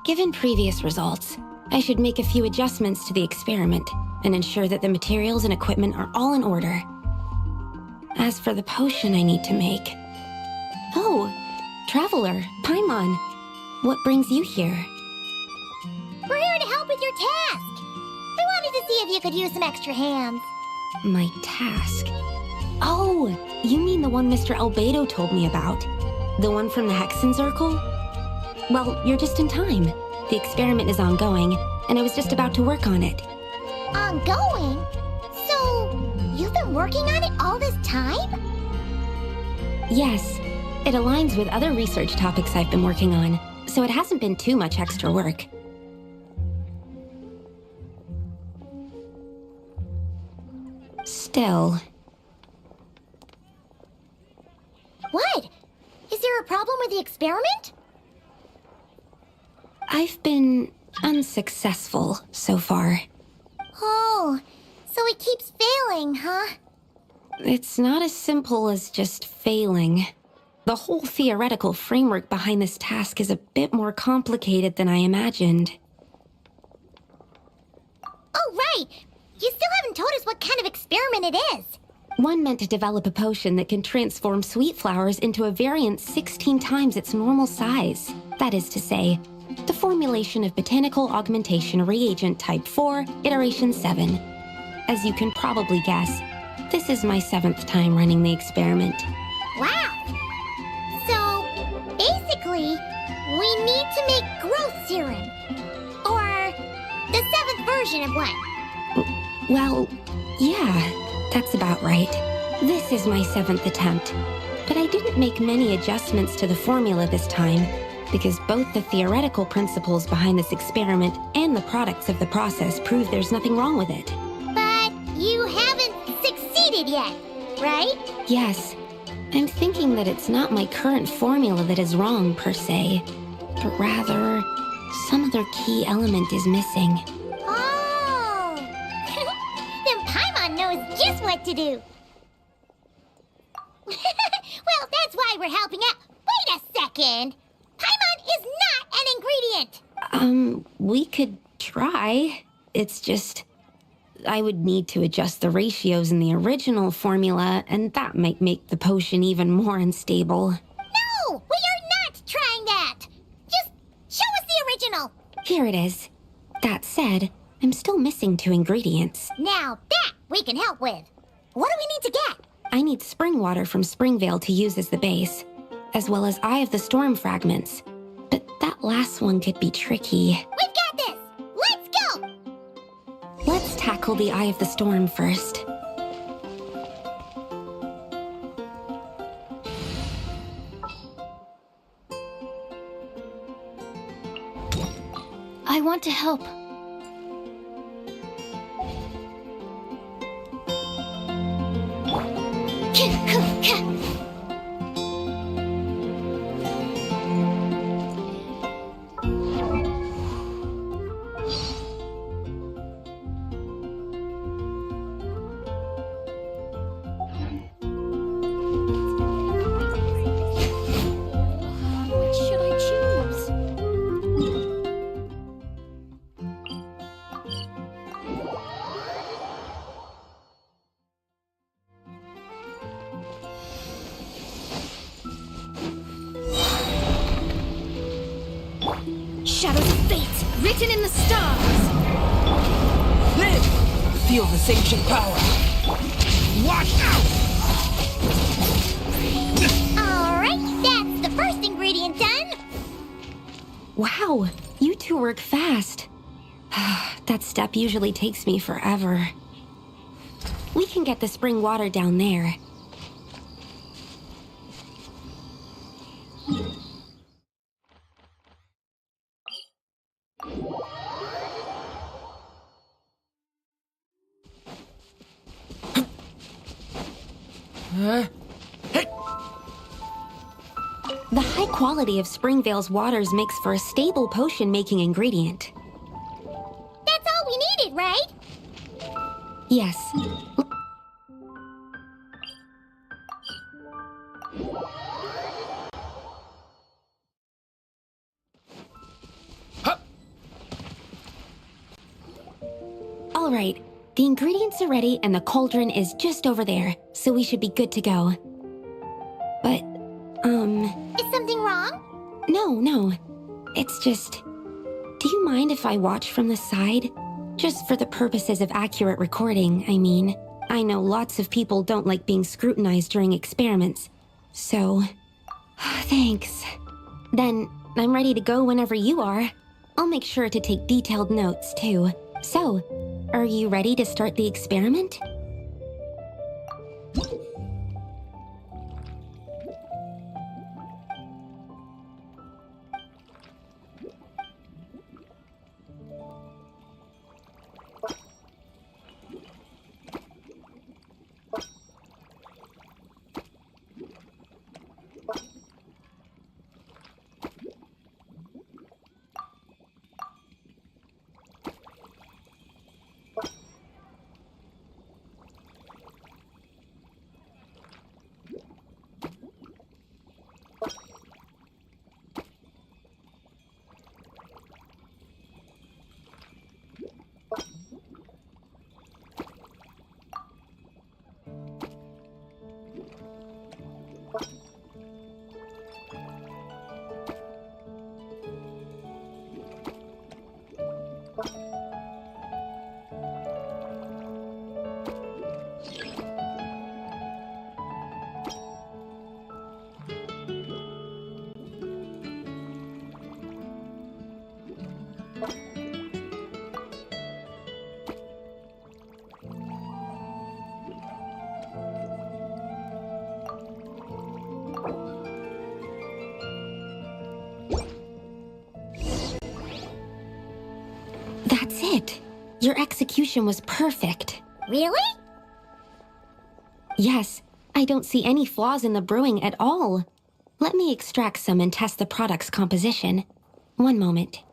Given previous results, I should make a few adjustments to the experiment and ensure that the materials and equipment are all in order. As for the potion I need to make... Oh, Traveler, Paimon, what brings you here? We're here to help with your task. We wanted to see if you could use some extra hands. My task? Oh, you mean the one Mr. Albedo told me about? The one from the Hexenzirkel? Well, you're just in time. The experiment is ongoing, and I was just about to work on it. Ongoing? So, you've been working on it all this time? Yes, it aligns with other research topics I've been working on, so it hasn't been too much extra work. Still... What? Is there a problem with the experiment? I've been unsuccessful so far. Oh, so it keeps failing, huh? It's not as simple as just failing. The whole theoretical framework behind this task is a bit more complicated than I imagined. Oh, right! You still haven't told us what kind of experiment it is. One meant to develop a potion that can transform sweet flowers into a variant 16 times its normal size. That is to say, the formulation of Botanical Augmentation Reagent Type 4, Iteration 7. As you can probably guess, this is my 7th time running the experiment. Wow! So, basically, we need to make growth serum. Or the 7th version of one. Well, yeah. That's about right. This is my 7th attempt, but I didn't make many adjustments to the formula this time, because both the theoretical principles behind this experiment and the products of the process prove there's nothing wrong with it. But you haven't succeeded yet, right? Yes. I'm thinking that it's not my current formula that is wrong, per se, but rather, some other key element is missing. Knows just what to do. Well, that's why we're helping out. Wait a second. Paimon is not an ingredient. We could try. It's just... I would need to adjust the ratios in the original formula, and that might make the potion even more unstable. No! We are not trying that! Just show us the original! Here it is. That said, I'm still missing 2 ingredients. Now that we can help with. What do we need to get? I need spring water from Springvale to use as the base, as well as Eye of the Storm fragments. But that last one could be tricky. We've got this! Let's go! tackle the eye of the storm first. I want to help. What should I choose? Shadows of fate, written in the stars. Live! Feel this ancient power. Watch out! Alright, that's the first ingredient done. Wow, you two work fast. That step usually takes me forever. We can get the spring water down there. The high quality of Springvale's waters makes for a stable potion-making ingredient. That's all we needed, right? Yes. All right. The ingredients are ready and the cauldron is just over there, so we should be good to go. But, Is something wrong? No. It's just... Do you mind if I watch from the side? Just for the purposes of accurate recording, I mean. I know lots of people don't like being scrutinized during experiments, so... Thanks. Then, I'm ready to go whenever you are. I'll make sure to take detailed notes, too. So, are you ready to start the experiment? That's it. Your execution was perfect. Really? Yes, I don't see any flaws in the brewing at all. Let me extract some and test the product's composition. One moment.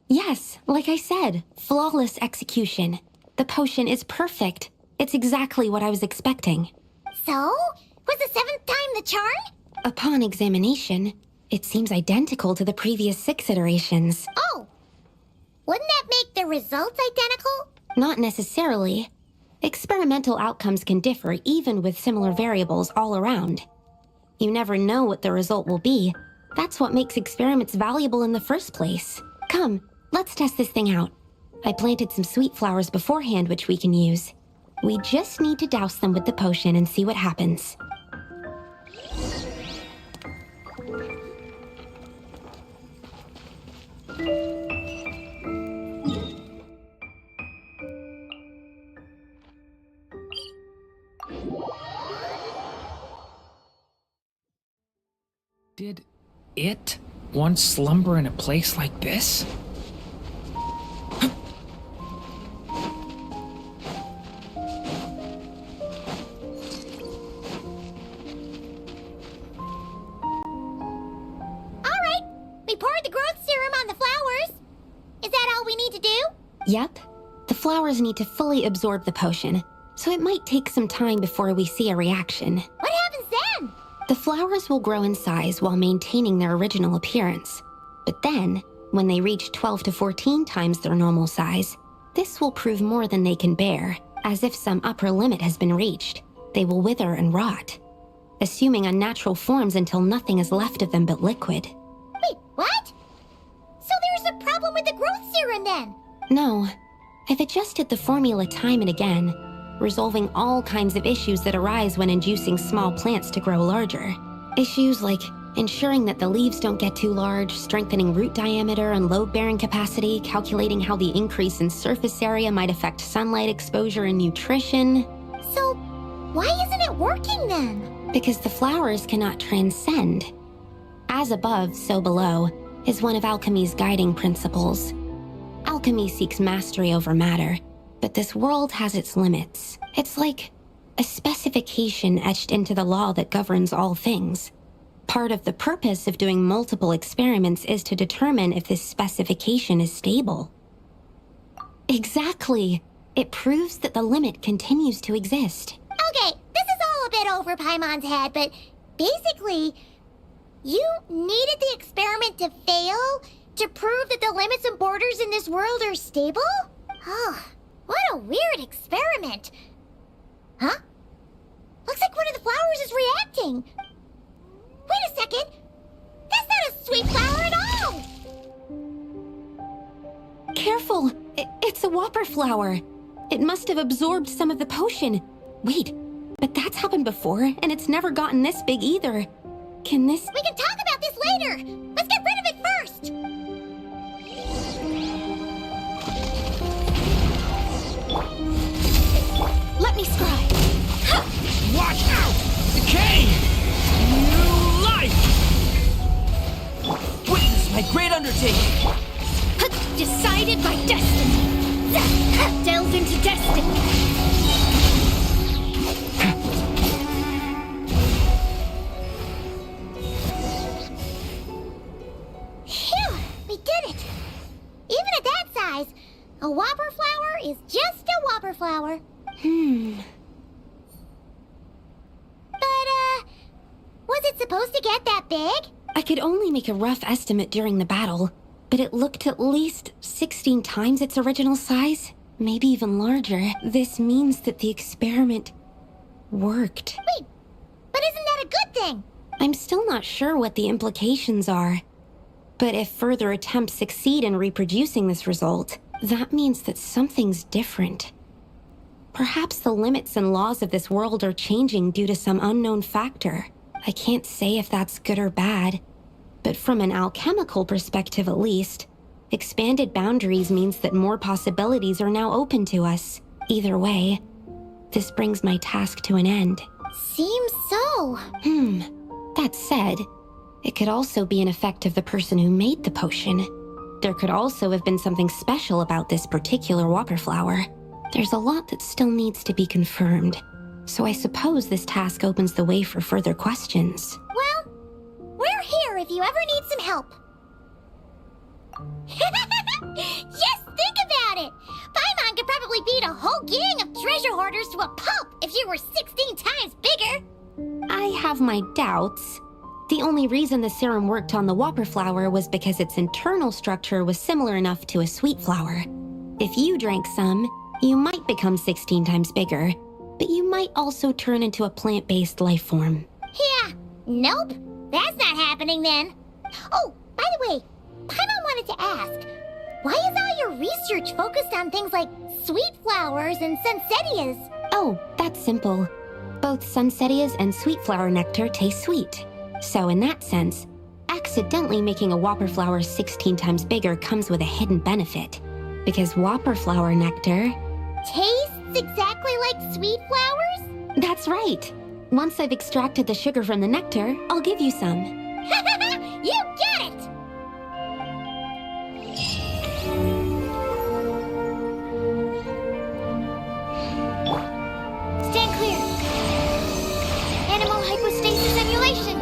Yes, like I said, flawless execution. The potion is perfect. It's exactly what I was expecting. So? Was the 7th time the charm? Upon examination, it seems identical to the previous 6 iterations. Oh! Wouldn't that make the results identical? Not necessarily. Experimental outcomes can differ even with similar variables all around. You never know what the result will be. That's what makes experiments valuable in the first place. Come, let's test this thing out. I planted some sweet flowers beforehand which we can use. We just need to douse them with the potion and see what happens. it once slumber in a place like this? Alright, we poured the growth serum on the flowers. Is that all we need to do? Yep. The flowers need to fully absorb the potion, so it might take some time before we see a reaction. What happens then? The flowers will grow in size while maintaining their original appearance. But then, when they reach 12 to 14 times their normal size, this will prove more than they can bear, as if some upper limit has been reached. They will wither and rot, assuming unnatural forms until nothing is left of them but liquid. Wait, what? So there's a problem with the growth serum then? No, I've adjusted the formula time and again, resolving all kinds of issues that arise when inducing small plants to grow larger. Issues like ensuring that the leaves don't get too large, strengthening root diameter and load-bearing capacity, calculating how the increase in surface area might affect sunlight exposure and nutrition. So, why isn't it working then? Because the flowers cannot transcend. As above, so below, is one of alchemy's guiding principles. Alchemy seeks mastery over matter, but this world has its limits. It's like a specification etched into the law that governs all things. Part of the purpose of doing multiple experiments is to determine if this specification is stable. Exactly. It proves that the limit continues to exist. Okay, this is all a bit over Paimon's head, but basically, you needed the experiment to fail to prove that the limits and borders in this world are stable? Oh, what a weird experiment. Huh? Looks like one of the flowers is reacting. Wait a second. That's not a sweet flower at all. Careful! It's a whopper flower. It must have absorbed some of the potion. Wait, but that's happened before, and it's never gotten this big either. Can this... We can talk about this later. Let's get rid of it first. Let me scry. Watch out! Decay! New life! Witness my great undertaking! Decided by destiny. Delve into destiny. Phew, we did it. Even at that size, a whopper flower is just a whopper flower. But, was it supposed to get that big? I could only make a rough estimate during the battle, but it looked at least 16 times its original size, maybe even larger. This means that the experiment worked. Wait, but isn't that a good thing? I'm still not sure what the implications are. But if further attempts succeed in reproducing this result, that means that something's different. Perhaps the limits and laws of this world are changing due to some unknown factor. I can't say if that's good or bad, but from an alchemical perspective at least, expanded boundaries means that more possibilities are now open to us. Either way, this brings my task to an end. Seems so. That said, it could also be an effect of the person who made the potion. There could also have been something special about this particular whopper flower. There's a lot that still needs to be confirmed, so I suppose this task opens the way for further questions. Well, we're here if you ever need some help. Just think about it! Paimon could probably beat a whole gang of treasure hoarders to a pulp if you were 16 times bigger! I have my doubts. The only reason the serum worked on the whopper flower was because its internal structure was similar enough to a sweet flower. If you drank some, you might become 16 times bigger, but you might also turn into a plant-based life form. Yeah, nope. That's not happening then. Oh, by the way, Paimon wanted to ask, why is all your research focused on things like sweet flowers and sunsettias? Oh, that's simple. Both sunsettias and sweet flower nectar taste sweet. So in that sense, accidentally making a whopper flower 16 times bigger comes with a hidden benefit. Because whopper flower nectar... tastes exactly like sweet flowers? That's right. Once I've extracted the sugar from the nectar, I'll give you some. You get it! Stand clear. Animal hypostasis emulation.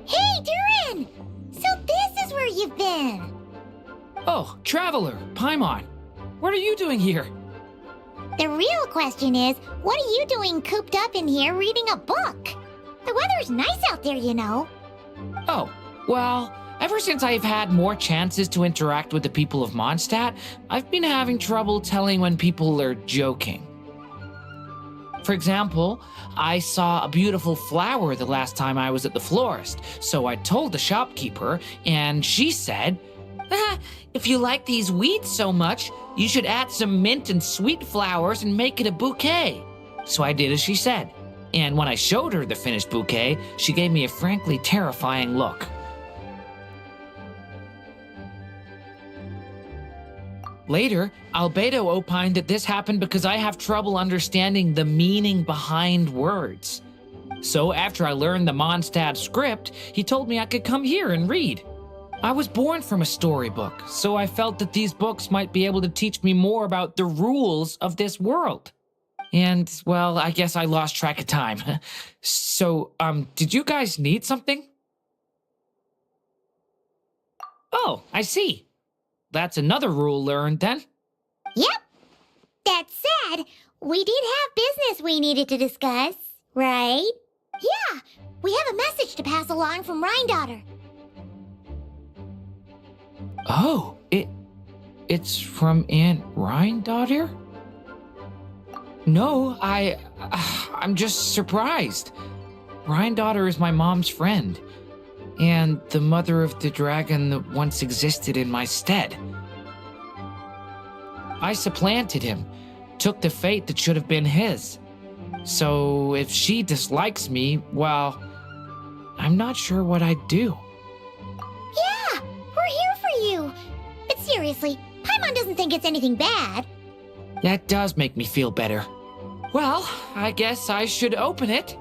Hey, Durin! So this is where you've been. Oh, Traveler, Paimon. What are you doing here? The real question is, what are you doing cooped up in here reading a book? The weather's nice out there, you know. Oh, well, ever since I've had more chances to interact with the people of Mondstadt, I've been having trouble telling when people are joking. For example, I saw a beautiful flower the last time I was at the florist, so I told the shopkeeper, and she said, if you like these weeds so much, you should add some mint and sweet flowers and make it a bouquet. So I did as she said, and when I showed her the finished bouquet, she gave me a frankly terrifying look. Later, Albedo opined that this happened because I have trouble understanding the meaning behind words. So after I learned the Mondstadt script, he told me I could come here and read. I was born from a storybook, so I felt that these books might be able to teach me more about the rules of this world. And, well, I guess I lost track of time. So, did you guys need something? Oh, I see. That's another rule learned, then. Yep. That said, we did have business we needed to discuss, right? Yeah, we have a message to pass along from Rhindaughter. Oh, it's from Aunt Rhindaughter? No, I'm just surprised. Rhindaughter is my mom's friend, and the mother of the dragon that once existed in my stead. I supplanted him, took the fate that should have been his. So if she dislikes me, well, I'm not sure what I'd do. Yeah, we're here for you. But seriously, Paimon doesn't think it's anything bad. That does make me feel better. Well, I guess I should open it.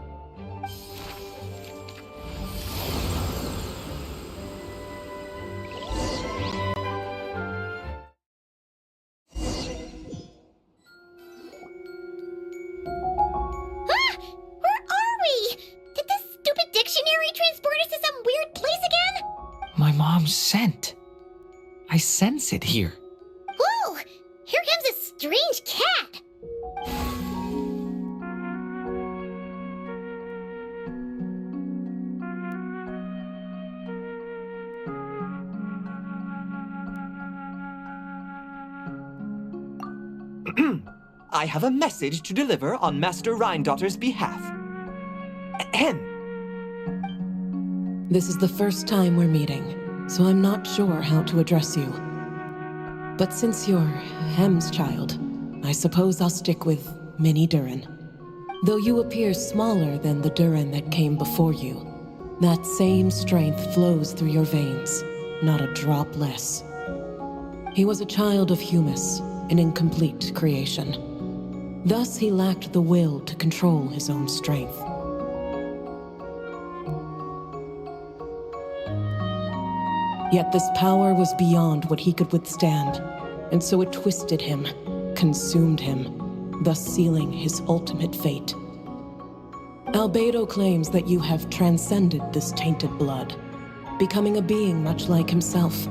My mom's scent. I sense it here. Whoa! Here comes a strange cat! I have a message to deliver on Master Rhindaughter's behalf. Ahem. This is the first time we're meeting, so I'm not sure how to address you. But since you're Hem's child, I suppose I'll stick with Mini Durin. Though you appear smaller than the Durin that came before you, that same strength flows through your veins, not a drop less. He was a child of Humus, an incomplete creation. Thus he lacked the will to control his own strength. Yet this power was beyond what he could withstand, and so it twisted him, consumed him, thus sealing his ultimate fate. Albedo claims that you have transcended this tainted blood, becoming a being much like himself.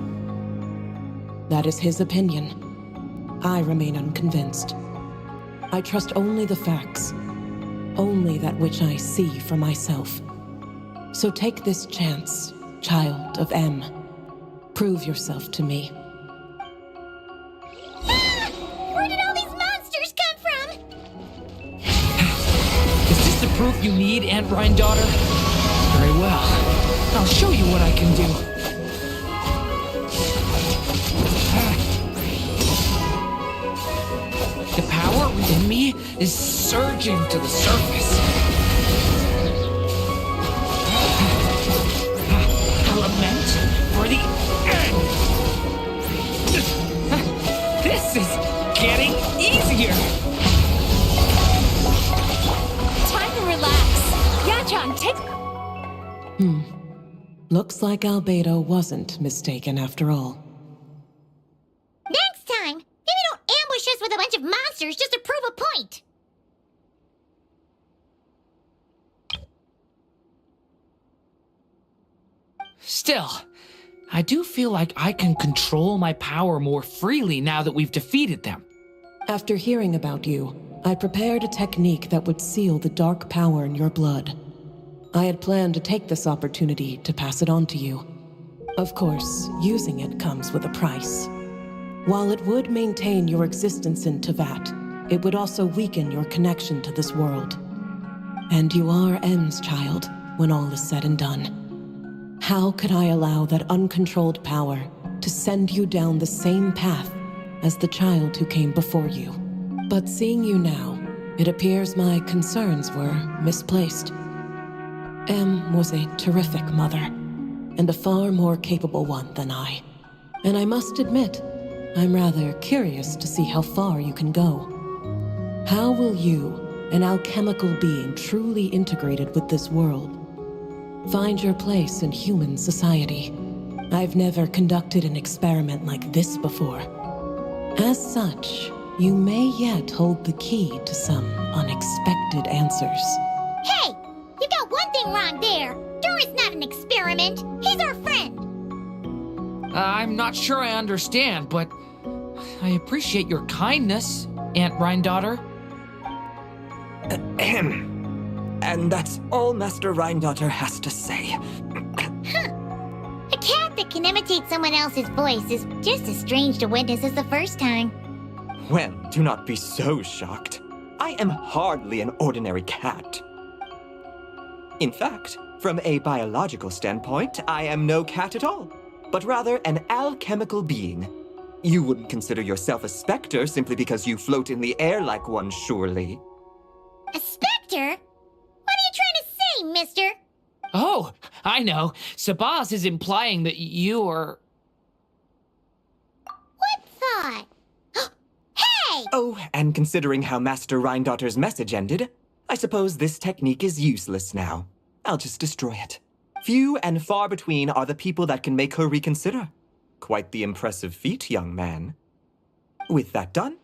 That is his opinion. I remain unconvinced. I trust only the facts, only that which I see for myself. So take this chance, child of M. Prove yourself to me. Ah! Where did all these monsters come from? Is this the proof you need, Aunt Rhine-daughter? Very well. I'll show you what I can do. The power within me is surging to the surface. I lament for the end. This is getting easier. Time to relax. Yachan, take... Looks like Albedo wasn't mistaken after all. Next time, maybe don't ambush us with a bunch of monsters just to prove a point. Still, I do feel like I can control my power more freely now that we've defeated them. After hearing about you, I prepared a technique that would seal the dark power in your blood. I had planned to take this opportunity to pass it on to you. Of course, using it comes with a price. While it would maintain your existence in Tevat, it would also weaken your connection to this world. And you are M's child, when all is said and done. How could I allow that uncontrolled power to send you down the same path as the child who came before you? But seeing you now, it appears my concerns were misplaced. M was a terrific mother, and a far more capable one than I. And I must admit, I'm rather curious to see how far you can go. How will you, an alchemical being truly integrated with this world, find your place in human society? I've never conducted an experiment like this before. As such, you may yet hold the key to some unexpected answers. Hey! You got one thing wrong there. Durin's not an experiment. He's our friend. I'm not sure I understand, but I appreciate your kindness, Aunt Rhine-daughter. And that's all Master Rhine-daughter has to say. A cat that can imitate someone else's voice is just as strange to witness as the first time. Well, do not be so shocked. I am hardly an ordinary cat. In fact, from a biological standpoint, I am no cat at all, but rather an alchemical being. You wouldn't consider yourself a specter simply because you float in the air like one, surely. A specter? What are you trying to say, mister? Oh, I know. Sabaz is implying that you are... What thought? Hey! Oh, and considering how Master Rhine-daughter's message ended, I suppose this technique is useless now. I'll just destroy it. Few and far between are the people that can make her reconsider. Quite the impressive feat, young man. With that done,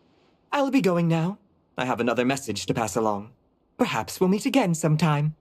I'll be going now. I have another message to pass along. Perhaps we'll meet again sometime.